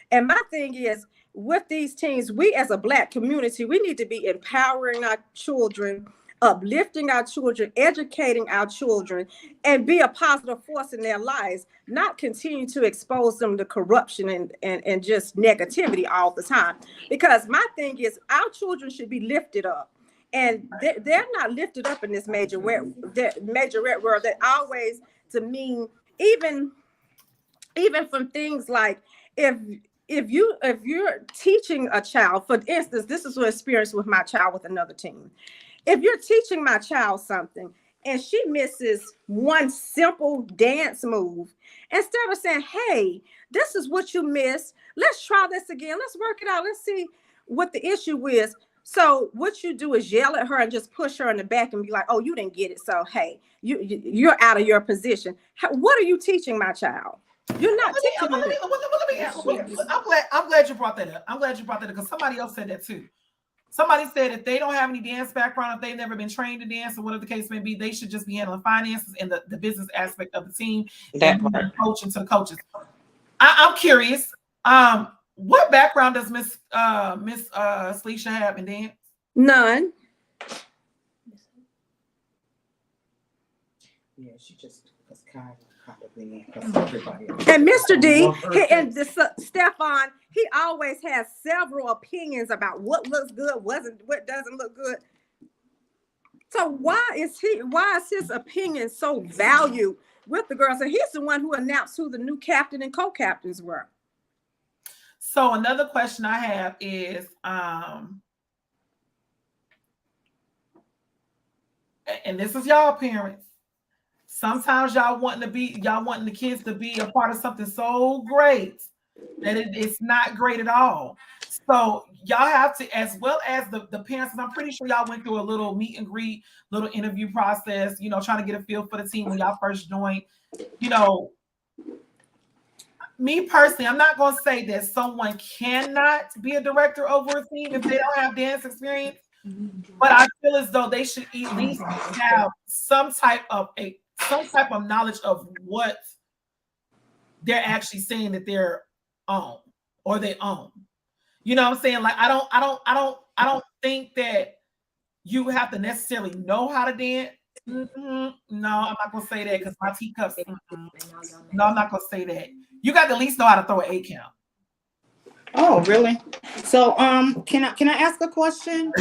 And my thing is, with these teams, we as a Black community, we need to be empowering our children, uplifting our children, educating our children, and be a positive force in their lives, not continue to expose them to corruption and just negativity all the time. Because my thing is, our children should be lifted up. And they're not lifted up in this Majorette world. That always, to me, even from things like, if you're teaching a child, for instance, this is what experience with my child with another team. If you're teaching my child something and she misses one simple dance move, instead of saying, hey, this is what you missed, let's try this again, let's work it out, let's see what the issue is. So what you do is yell at her and just push her in the back and be like, oh, you didn't get it, so hey, you're out of your position. What are you teaching my child? You're not teaching them. I'm glad you brought that up. I'm glad you brought that up, because somebody else said that too. Somebody said if they don't have any dance background, if they've never been trained to dance, or whatever the case may be, they should just be handling finances and the business aspect of the team. That and part. coaching to the coaches. I'm curious. What background does Miss Sleisha have in dance? None. Yeah, she just was kind of being everybody else. And Mr. D and Stefan, he always has several opinions about what looks good, what doesn't look good. So why is his opinion so valued with the girls? And he's the one who announced who the new captain and co-captains were. So another question I have is, and this is y'all parents. Sometimes y'all wanting the kids to be a part of something so great that it's not great at all. So y'all have to, as well as the parents, and I'm pretty sure y'all went through a little meet and greet, little interview process, trying to get a feel for the team when y'all first joined. Me personally, I'm not going to say that someone cannot be a director over a team if they don't have dance experience, but I feel as though they should at least have some type of knowledge of what they're actually saying that they're on or they own. You know what I'm saying? Like, I don't think that you have to necessarily know how to dance. No, I'm not gonna say that, because my teacups. No, I'm not gonna say that. You got to at least know how to throw an 8 count. Oh, really? So, can I ask a question?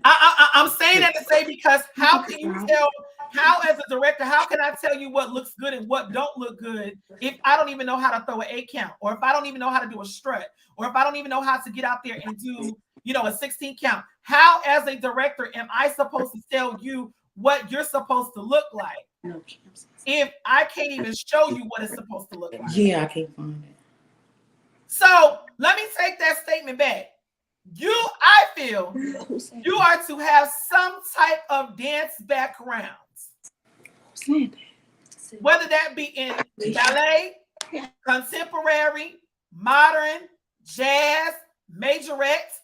I'm saying that to say, because how can you tell? How, as a director, how can I tell you what looks good and what don't look good if I don't even know how to throw an 8 count, or if I don't even know how to do a strut, or if I don't even know how to get out there and do, a 16 count? How, as a director, am I supposed to tell you what you're supposed to look like if I can't even show you what it's supposed to look like? Yeah, I can't find it. So let me take that statement back. I feel you are to have some type of dance background, whether that be in ballet, contemporary, modern, jazz, majorette,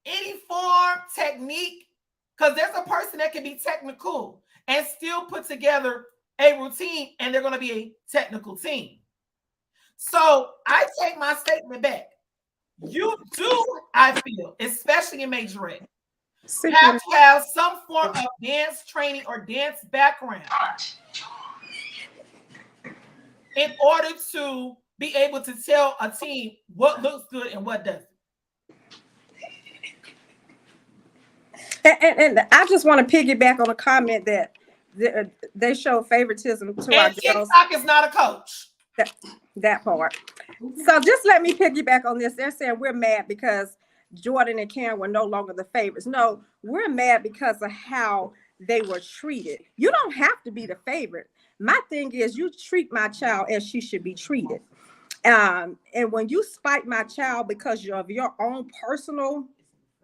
any form, technique, because there's a person that can be technical and still put together a routine, and they're going to be a technical team. So I take my statement back. You do, I feel, especially representing in Majorette have to have some form of dance training or dance background in order to be able to tell a team what looks good and what doesn't. And I just want to piggyback on a comment that they show favoritism to our And girls. TikTok is not a coach. That part. So just let me piggyback on this. They're saying we're mad because Jordan and Karen were no longer the favorites. No, we're mad because of how they were treated. You don't have to be the favorite. My thing is you treat my child as she should be treated. And when you spite my child because of your own personal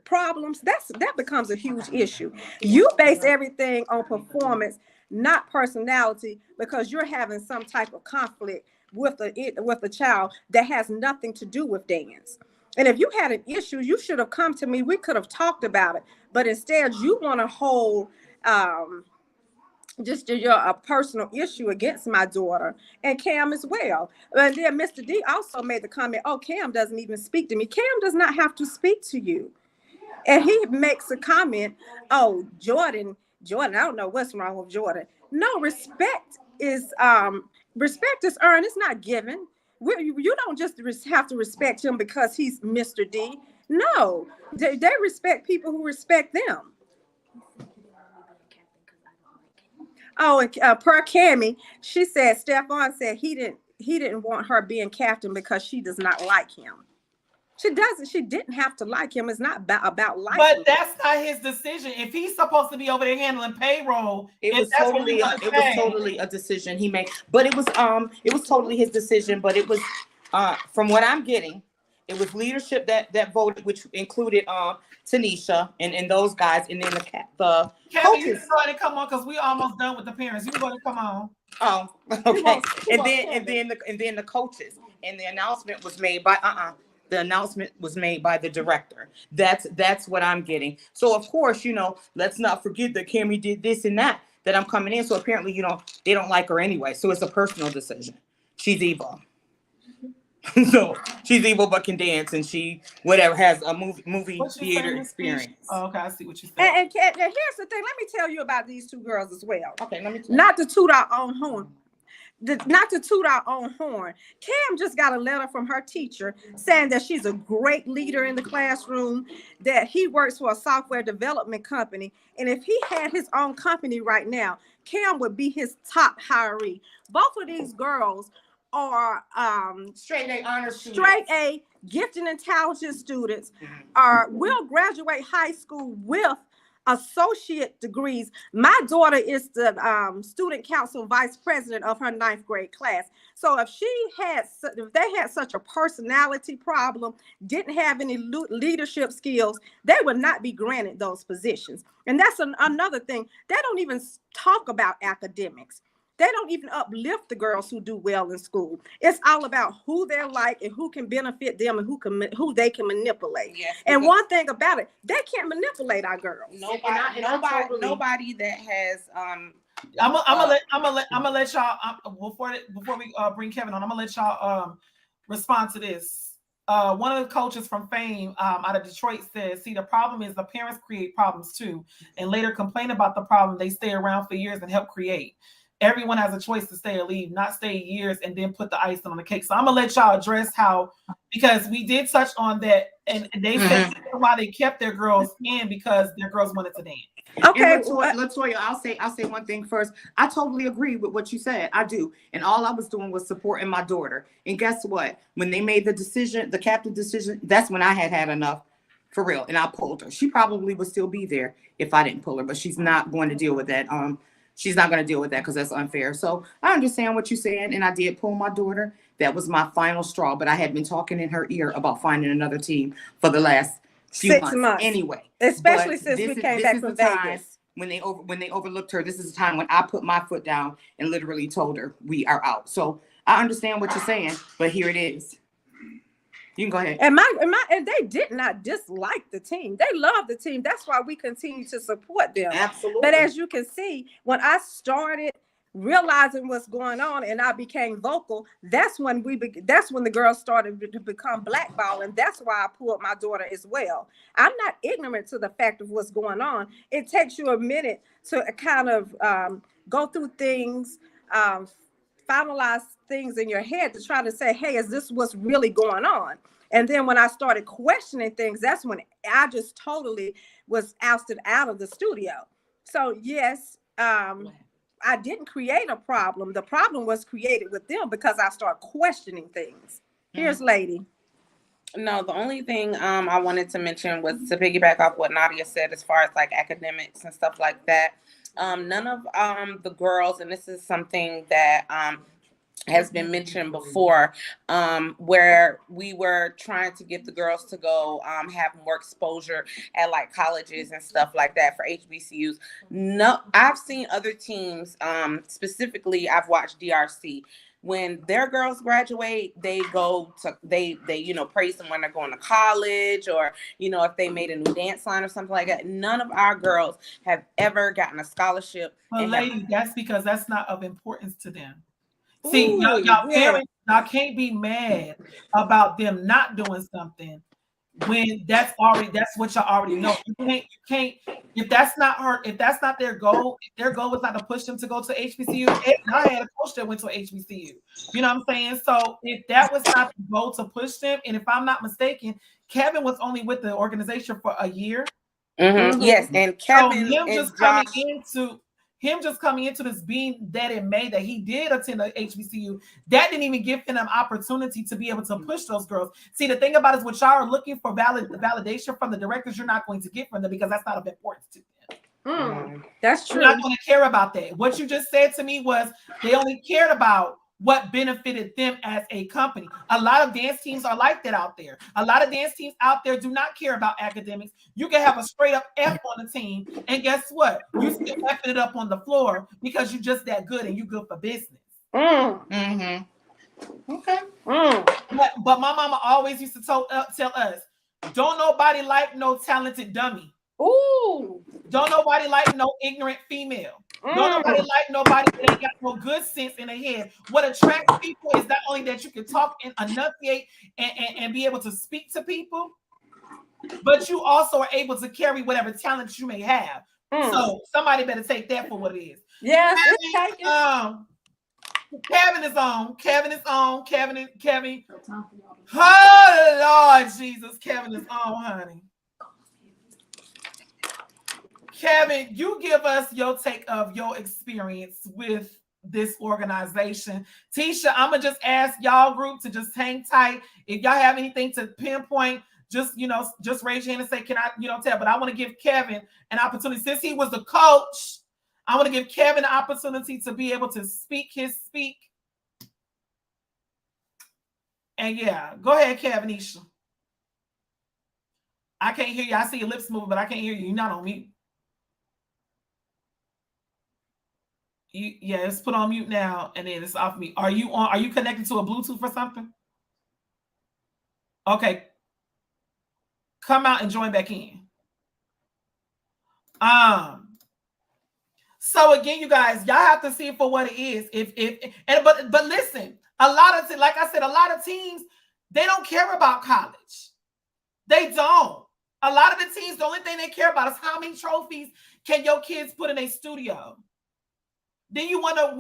problems, that becomes a huge issue. You base everything on performance, not personality, because you're having some type of conflict with a child that has nothing to do with dance. And if you had an issue, you should have come to me. We could have talked about it. But instead, you want to hold just a personal issue against my daughter and Cam as well. And then Mr. D also made the comment, oh, Cam doesn't even speak to me. Cam does not have to speak to you. And he makes a comment, oh, Jordan, I don't know what's wrong with Jordan. No, respect is earned. It's not given. You don't just have to respect him because he's Mr. D. No, they respect people who respect them. Oh, and per Cammie, she said, Stephon said he didn't want her being captain because she does not like him. She didn't have to like him. It's not about liking. But that's not his decision. If he's supposed to be over there handling payroll, it was totally a decision he made. But it was totally his decision. But it was from what I'm getting, it was leadership that voted, which included Tanisha and those guys, and then the Kevin, you can go ahead and come on because we almost done with the parents. You can go ahead and come on. Oh, okay. And then the coaches, and the announcement was made by The announcement was made by the director. That's what I'm getting. So of course, let's not forget that Cammie did this and that I'm coming in. So apparently, they don't like her anyway. So it's a personal decision. She's evil. So she's evil but can dance, and she has a movie theater experience. Oh, okay, I see what you said. And here's the thing. Let me tell you about these two girls as well. Okay, let me. Not to toot our own horn. Cam just got a letter from her teacher saying that she's a great leader in the classroom, that he works for a software development company. And if he had his own company right now, Cam would be his top hiree. Both of these girls are straight A honors students. Straight A gifted and talented students, will graduate high school with associate degrees. My daughter is the student council vice president of her 9th grade class. So if they had such a personality problem, didn't have any leadership skills, they would not be granted those positions. And that's another thing. They don't even talk about academics. They don't even uplift the girls who do well in school. It's all about who they're like and who can benefit them and who they can manipulate. Yes, and one thing about it, they can't manipulate our girls. Nobody that has I'm gonna let y'all before we bring Kevin on. I'm gonna let y'all respond to this. One of the coaches from Fame out of Detroit says, see, the problem is the parents create problems too, and later complain about the problem they stay around for years and help create. Everyone has a choice to stay or leave, not stay years and then put the icing on the cake. So I'm gonna let y'all address how, because we did touch on that, and they said why they kept their girls in because their girls wanted to dance. Okay, Latoya, I'll say one thing first. I totally agree with what you said. I do, and all I was doing was supporting my daughter. And guess what? When they made the decision, the captain decision, that's when I had enough, for real, and I pulled her. She probably would still be there if I didn't pull her, but she's not going to deal with that. She's not going to deal with that because that's unfair. So I understand what you're saying, and I did pull my daughter. That was my final straw, but I had been talking in her ear about finding another team for the last few months anyway. Especially since we came back from Vegas. When they overlooked her, this is the time when I put my foot down and literally told her we are out. So I understand what you're saying, but here it is. You can go ahead. And they did not dislike the team. They love the team. That's why we continue to support them. Absolutely. But as you can see, when I started realizing what's going on, and I became vocal, that's when that's when the girls started to become blackballed, and that's why I pulled my daughter as well. I'm not ignorant to the fact of what's going on. It takes you a minute to kind of go through things, finalize things in your head to try to say, hey, is this what's really going on? And then when I started questioning things, that's when I just totally was ousted out of the studio. So yes, I didn't create a problem. The problem was created with them because I started questioning things. Here's Lady. No, the only thing I wanted to mention was to piggyback off what Nadia said as far as like academics and stuff like that. None of the girls, and this is something that has been mentioned before, where we were trying to get the girls to go have more exposure at like colleges and stuff like that for HBCUs. No, I've seen other teams, specifically I've watched DRC. When their girls graduate, they go to they praise them when they're going to college, or if they made a new dance line or something like that. None of our girls have ever gotten a scholarship. Well, lady, that's because that's not of importance to them. See, y'all parents, y'all can't be mad about them not doing something when that's what y'all already know. You can't if that's not their goal, if their goal was not to push them to go to HBCU, I had a coach that went to HBCU. You know what I'm saying? So if that was not the goal to push them, and if I'm not mistaken, Kevin was only with the organization for a year. Mm-hmm. Yes, and Kevin so him just coming into this, being that in May that he did attend a HBCU, that didn't even give him an opportunity to be able to push those girls. See, the thing about it is, what y'all are looking for validation from the directors, you're not going to get from them because that's not of importance to them. That's true. You're not going to care about that. What you just said to me was they only cared about what benefited them as a company. A lot of dance teams are like that out there. A lot of dance teams out there do not care about academics. You can have a straight up F on the team, and guess what? You still F'ing it up on the floor because you're just that good and you good for business. Okay. But my mama always used to tell us, don't nobody like no talented dummy. Ooh. Don't nobody like no ignorant female. Don't nobody like nobody that ain't got no good sense in their head. What attracts people is not only that you can talk and enunciate and be able to speak to people, but you also are able to carry whatever talent you may have. So somebody better take that for what it is. Yes, Kevin is on. Kevin. Oh Lord Jesus, Kevin is on, honey. Kevin, you give us your take of your experience with this organization. Tisha, I'm gonna just ask y'all group to just hang tight. If y'all have anything to pinpoint, just raise your hand and say, can I, tell? But I want to give Kevin an opportunity. Since he was the coach, I want to give Kevin an opportunity to be able to speak. And yeah, go ahead, Kevin. Isha. I can't hear you. I see your lips moving, but I can't hear you. You're not on mute. It's put on mute now, and then it's off mute. Are you connected to a Bluetooth or something? Okay. Come out and join back in. So again, you guys, y'all have to see it for what it is. But listen, like I said, a lot of teams, they don't care about college. They don't. A lot of the teams, the only thing they care about is how many trophies can your kids put in a studio. Then you wonder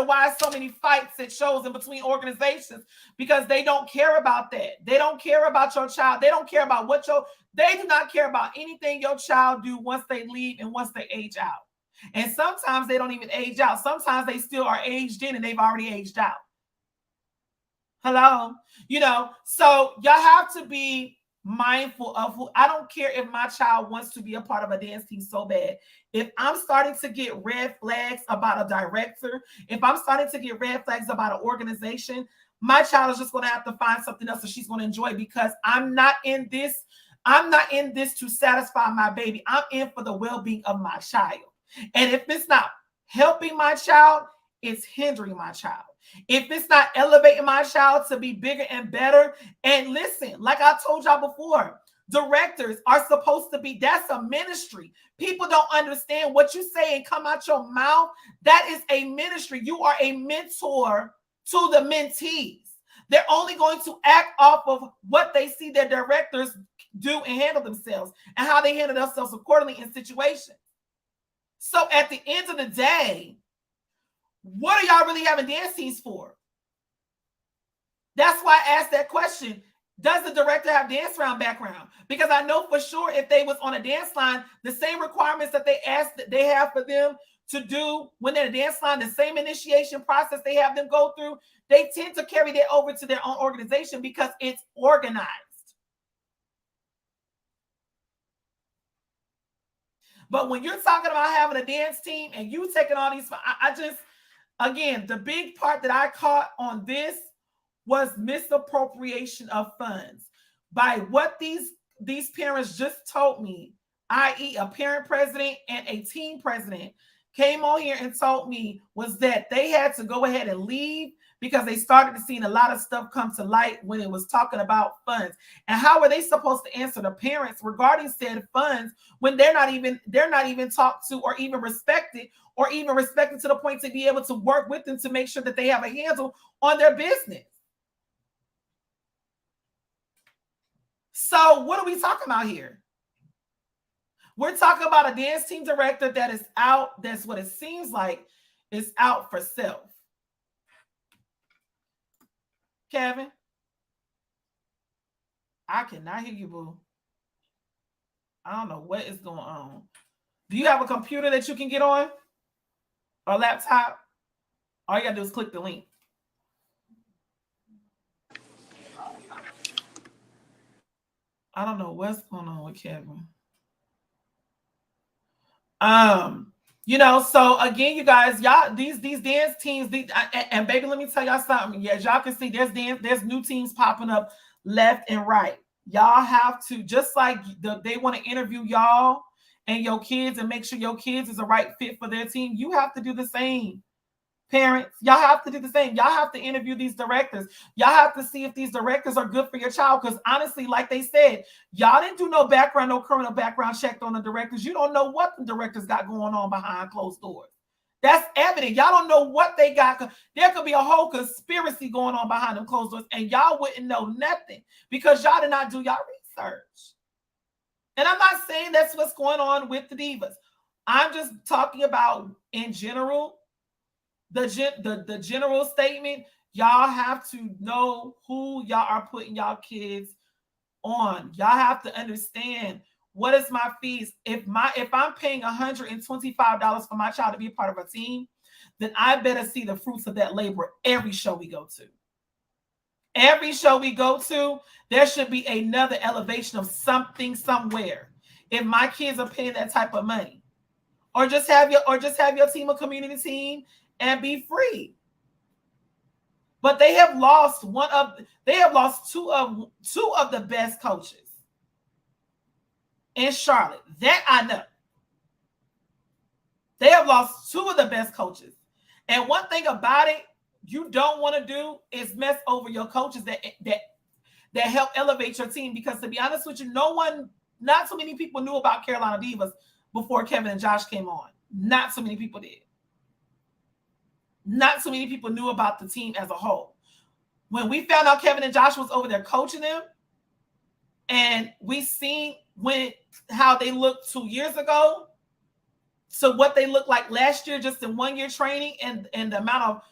why so many fights at shows in between organizations, because they don't care about that. They don't care about your child. They don't care about they do not care about anything your child do once they leave and once they age out. And sometimes they don't even age out. Sometimes they still are aged in and they've already aged out. Hello? So y'all have to be mindful of who. I don't care if my child wants to be a part of a dance team so bad. If I'm starting to get red flags about a director, if I'm starting to get red flags about an organization, my child is just going to have to find something else that she's going to enjoy, because I'm not in this to satisfy my baby. I'm in for the well-being of my child. And if it's not helping my child, it's hindering my child. If it's not elevating my child to be bigger and better, and listen, like I told y'all before, Directors are supposed to be, that's a ministry. People don't understand what you say and come out your mouth. That is a ministry. You are a mentor to the mentees. They're only going to act off of what they see their directors do and handle themselves and how they handle themselves accordingly in situations. So at the end of the day, what are y'all really having dance teams for? That's why I asked that question. Does the director have dance round background? Because I know for sure if they was on a dance line, the same requirements that they asked that they have for them to do when they're in a dance line, the same initiation process they have them go through, they tend to carry that over to their own organization because it's organized. But when you're talking about having a dance team and you taking all these, I just, again, the big part that I caught on this was misappropriation of funds. By what these parents just told me, i.e. a parent president and a team president came on here and told me was that they had to go ahead and leave because they started to see a lot of stuff come to light when it was talking about funds. And how are they supposed to answer the parents regarding said funds when they're not even talked to or even respected to the point to be able to work with them to make sure that they have a handle on their business? So what are we talking about here? We're talking about a dance team director that is out. That's what it seems like is out for self. Kevin, I cannot hear you, boo. I don't know what is going on. Do you have a computer that you can get on? Or laptop? All you gotta do is click the link. I don't know what's going on with Kevin. So again, you guys, y'all, these dance teams, and baby, let me tell y'all something. Yeah, as y'all can see, there's new teams popping up left and right. Y'all have to, just like they want to interview y'all and your kids and make sure your kids is the right fit for their team. You have to do the same. Parents, y'all have to do the same. Y'all have to interview these directors. Y'all have to see if these directors are good for your child. Because honestly, like they said, y'all didn't do no criminal background check on the directors. You don't know what the directors got going on behind closed doors. That's evident. Y'all don't know what they got. There could be a whole conspiracy going on behind them closed doors, and y'all wouldn't know nothing because y'all did not do y'all research. And I'm not saying that's what's going on with the divas. I'm just talking about in general. The general statement, y'all have to know who y'all are putting y'all kids on. Y'all have to understand what is my fees. If I'm paying $125 for my child to be a part of a team, then I better see the fruits of that labor every show we go to. Every show we go to, there should be another elevation of something somewhere. If my kids are paying that type of money, or just have your team, a community team, and be free. But they have lost two of the best coaches in Charlotte. That I know. They have lost two of the best coaches. And one thing about it, you don't want to do is mess over your coaches that help elevate your team. Because to be honest with you, not so many people knew about Carolina Divas before Kevin and Josh came on. Not so many people did. Not so many people knew about the team as a whole. When we found out Kevin and Josh was over there coaching them, and we seen how they looked 2 years ago to what they looked like last year, just in 1 year training, and the amount of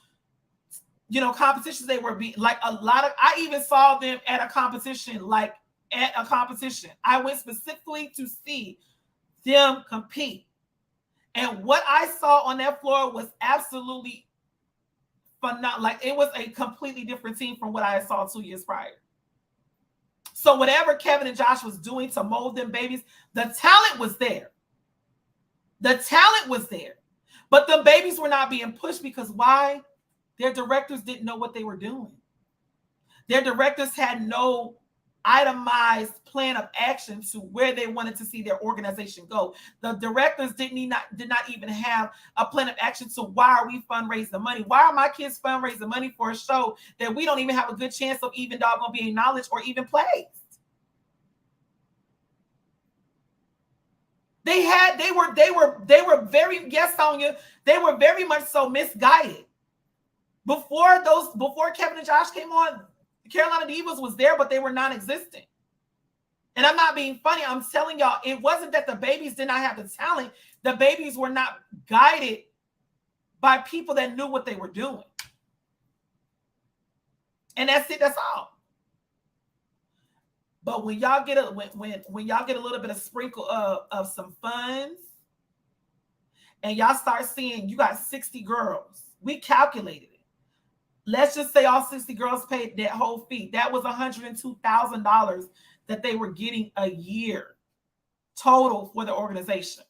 competitions they were being, like a lot of, I even saw them at a competition. I went specifically to see them compete. And what I saw on that floor was absolutely phenomenal. Like, it was a completely different team from what I saw 2 years prior. So whatever Kevin and Josh was doing to mold them babies, the talent was there. The talent was there. But the babies were not being pushed because why? Their directors didn't know what they were doing. Their directors had no itemized plan of action to where they wanted to see their organization go. The directors did not even have a plan of action to why are we fundraising the money? Why are my kids fundraising money for a show that we don't even have a good chance of even being acknowledged or even placed? But they have lost two of the best coaches in Charlotte. And one thing about it, you don't know what the directors got going on behind closed doors. You don't know what the directors got going on behind closed doors. And y'all wouldn't know nothing because y'all did not do y'all research. And I'm not saying that's what's going on with the divas. I'm just talking about in general. The They were very, yes, Sonia, they were very much so misguided. Before Kevin and Josh came on, Carolina Divas was there, but they were non-existent. And I'm not being funny. I'm telling y'all, it wasn't that the babies did not have the talent. The babies were not guided by people that knew what they were doing. And that's it. That's all. But when y'all get when y'all get a little bit of sprinkle of some funds, and y'all start seeing you got 60 girls, we calculated it. Let's just say all 60 girls paid that whole fee. That was $102,000 that they were getting a year total for the organization.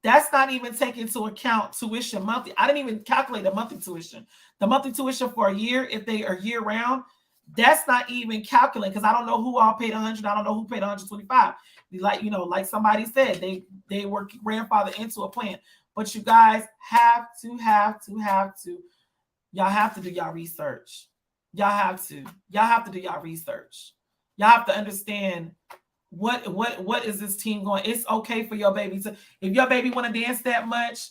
That's not even taking into account tuition monthly. I didn't even calculate the monthly tuition. The monthly tuition for a year, if they are year round, that's not even calculated because I don't know who all paid 100. I don't know who paid 125. Like somebody said, they were grandfathered into a plan. But you guys have to. Y'all have to do y'all research. Y'all have to do y'all research. Y'all have to understand what is this team going. It's okay for your baby to, if your baby want to dance that much,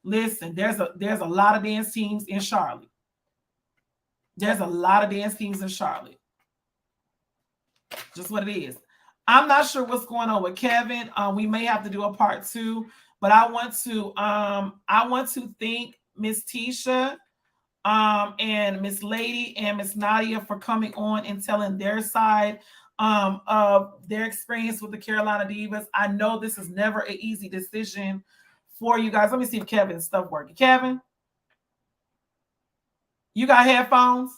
listen, there's a lot of dance teams in Charlotte. There's a lot of dance teams in Charlotte. Just what it is. I'm not sure what's going on with Kevin. We may have to do a part 2, but I want to thank Miss Tisha and Miss Lady and Miss Nadia for coming on and telling their side of their experience with the Carolina Divas. I know this is never an easy decision for you guys. Let me see if Kevin's stuff working. Kevin, you got headphones?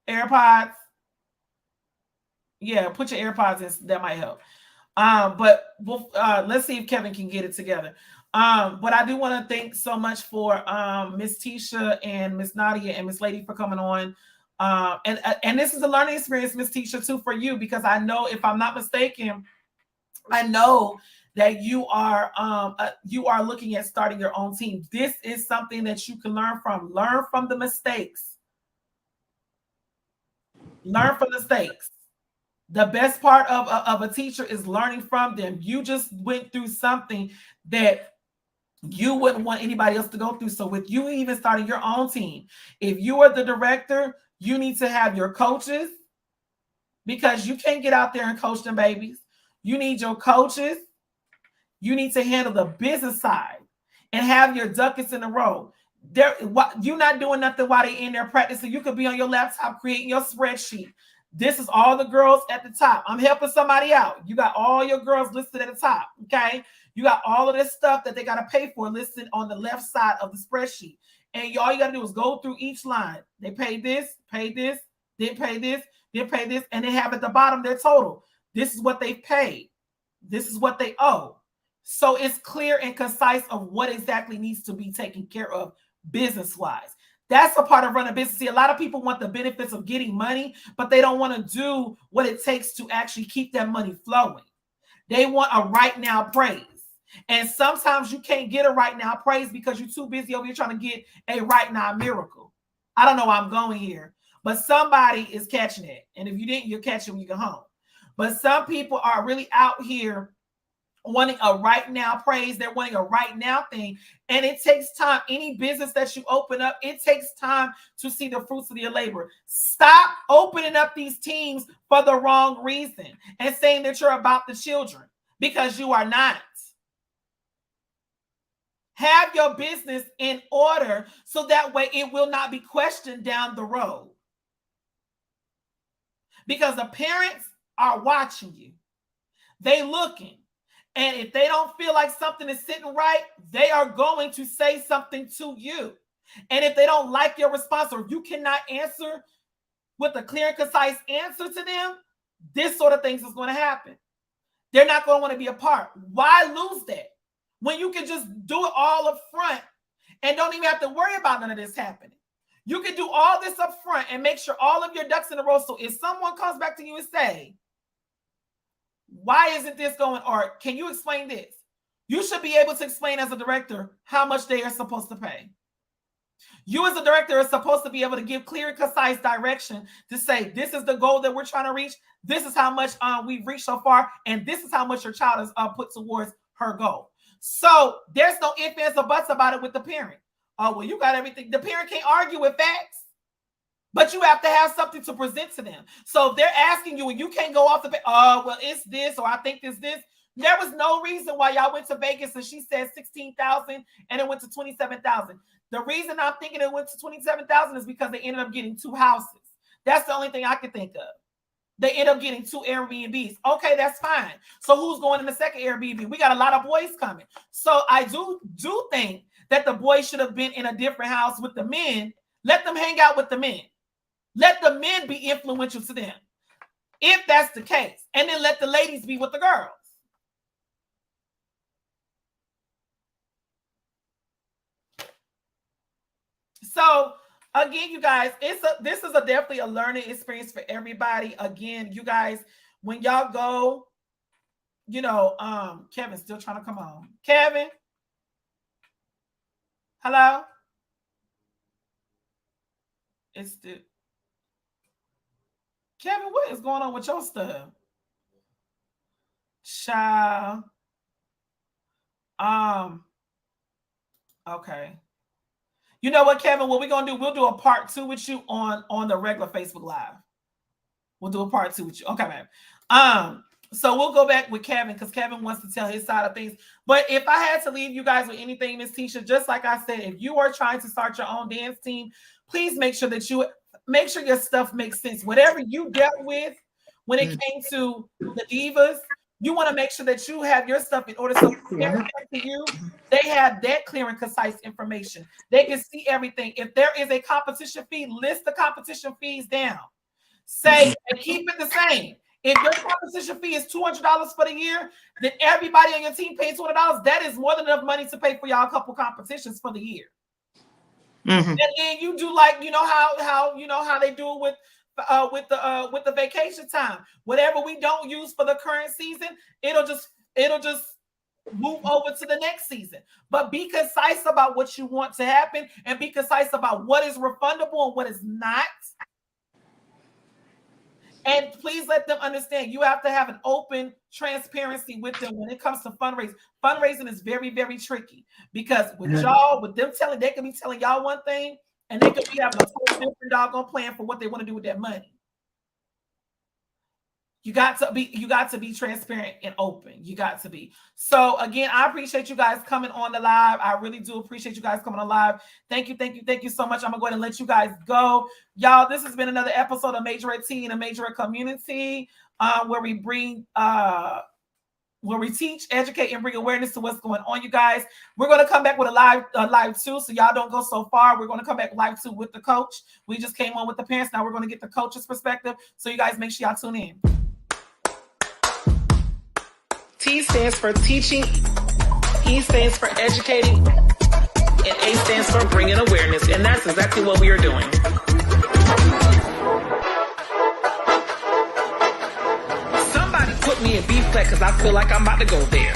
AirPods? Yeah, put your AirPods in. That might help. But let's see if Kevin can get it together. But I do want to thank so much for Miss Tisha and Miss Nadia and Miss Lady for coming on. And this is a learning experience, Miss Tisha, too, for you, because I know, if I'm not mistaken, I know that you are looking at starting your own team. This is something that you can learn from. Learn from the mistakes. Learn from the mistakes. The best part of a teacher is learning from them. You just went through something that you wouldn't want anybody else to go through. So with you even starting your own team, if you are the director, you need to have your coaches, because you can't get out there and coach them babies. You need your coaches. You need to handle the business side and have your ducats in a row. You're not doing nothing while they're in there practicing. You could be on your laptop creating your spreadsheet. This is all the girls at the top. I'm helping somebody out. You got all your girls listed at the top, okay? You got all of this stuff that they got to pay for listed on the left side of the spreadsheet. And all you got to do is go through each line. They paid this, then pay this, and they have at the bottom their total. This is what they paid. This is what they owe. So it's clear and concise of what exactly needs to be taken care of business-wise. That's a part of running a business. See, a lot of people want the benefits of getting money, but they don't want to do what it takes to actually keep that money flowing. They want a right now praise. And sometimes you can't get a right now praise because you're too busy over here trying to get a right now miracle. I don't know where I'm going here, but somebody is catching it. And if you didn't, you're catching when you go home. But some people are really out here wanting a right now praise. They're wanting a right now thing. And it takes time. Any business that you open up, it takes time to see the fruits of your labor. Stop opening up these teams for the wrong reason and saying that you're about the children, because you are not. Have your business in order so that way it will not be questioned down the road. Because the parents are watching you. They looking. And if they don't feel like something is sitting right, they are going to say something to you. And if they don't like your response, or if you cannot answer with a clear and concise answer to them, this sort of things is going to happen. They're not going to want to be a part. Why lose that when you can just do it all up front and don't even have to worry about none of this happening? You can do all this up front and make sure all of your ducks in a row. So if someone comes back to you and say, why isn't this going, or can you explain this? You should be able to explain as a director how much they are supposed to pay. You as a director are supposed to be able to give clear and concise direction to say, this is the goal that we're trying to reach. This is how much we've reached so far. And this is how much your child has put towards her goal. So there's no ifs, ands, or buts about it with the parent. Oh, well, you got everything. The parent can't argue with facts, but you have to have something to present to them. So if they're asking you and you can't go off the, well, it's this, or I think it's this. There was no reason why y'all went to Vegas and she said 16,000 and it went to 27,000. The reason I'm thinking it went to 27,000 is because they ended up getting 2 houses. That's the only thing I can think of. They end up getting 2 Airbnbs. Okay, that's fine. So who's going in the second Airbnb? We got a lot of boys coming. So I do think that the boys should have been in a different house with the men. Let them hang out with the men. Let the men be influential to them, if that's the case. And then let the ladies be with the girls. So again, you guys, this is definitely a learning experience for everybody. Again, you guys, when y'all go, you know, Kevin's still trying to come on. Kevin, hello. It's the Kevin. What is going on with your stuff, child? Okay. You know what, Kevin? What we're gonna do? We'll do a part 2 with you on the regular Facebook Live. We'll do a part 2 with you. Okay, man. So we'll go back with Kevin because Kevin wants to tell his side of things. But if I had to leave you guys with anything, Miss Tisha, just like I said, if you are trying to start your own dance team, please make sure that your stuff makes sense. Whatever you dealt with when it came to the divas, you want to make sure that you have your stuff in order. So to you, they have that clear and concise information. They can see everything. If there is a competition fee, list the competition fees down. Say and keep it the same. If your competition fee is $200 for the year, then everybody on your team pays $200. That is more than enough money to pay for y'all a couple competitions for the year. Mm-hmm. And then you do like how they do it with the vacation time. Whatever we don't use for the current season, it'll just move over to the next season. But be concise about what you want to happen and be concise about what is refundable and what is not. And please let them understand you have to have an open transparency with them when it comes to fundraising. Fundraising is very, very tricky because with them they could be telling y'all one thing and they could be having a totally different doggone plan for what they want to do with that money. You got to be transparent and open. You got to be. So again, I appreciate you guys coming on the live. I really do appreciate you guys coming on live. Thank you so much. I'm gonna go ahead and let you guys go. Y'all, this has been another episode of Majorette Tea and a Majorette Community, where we teach, educate, and bring awareness to what's going on, you guys. We're going to come back with a live 2, so y'all don't go so far. We're going to come back live 2 with the coach. We just came on with the parents. Now we're going to get the coach's perspective, so you guys make sure y'all tune in. T stands for teaching, E stands for educating, and A stands for bringing awareness, and that's exactly what we are doing. Somebody put me in B flat because I feel like I'm about to go there.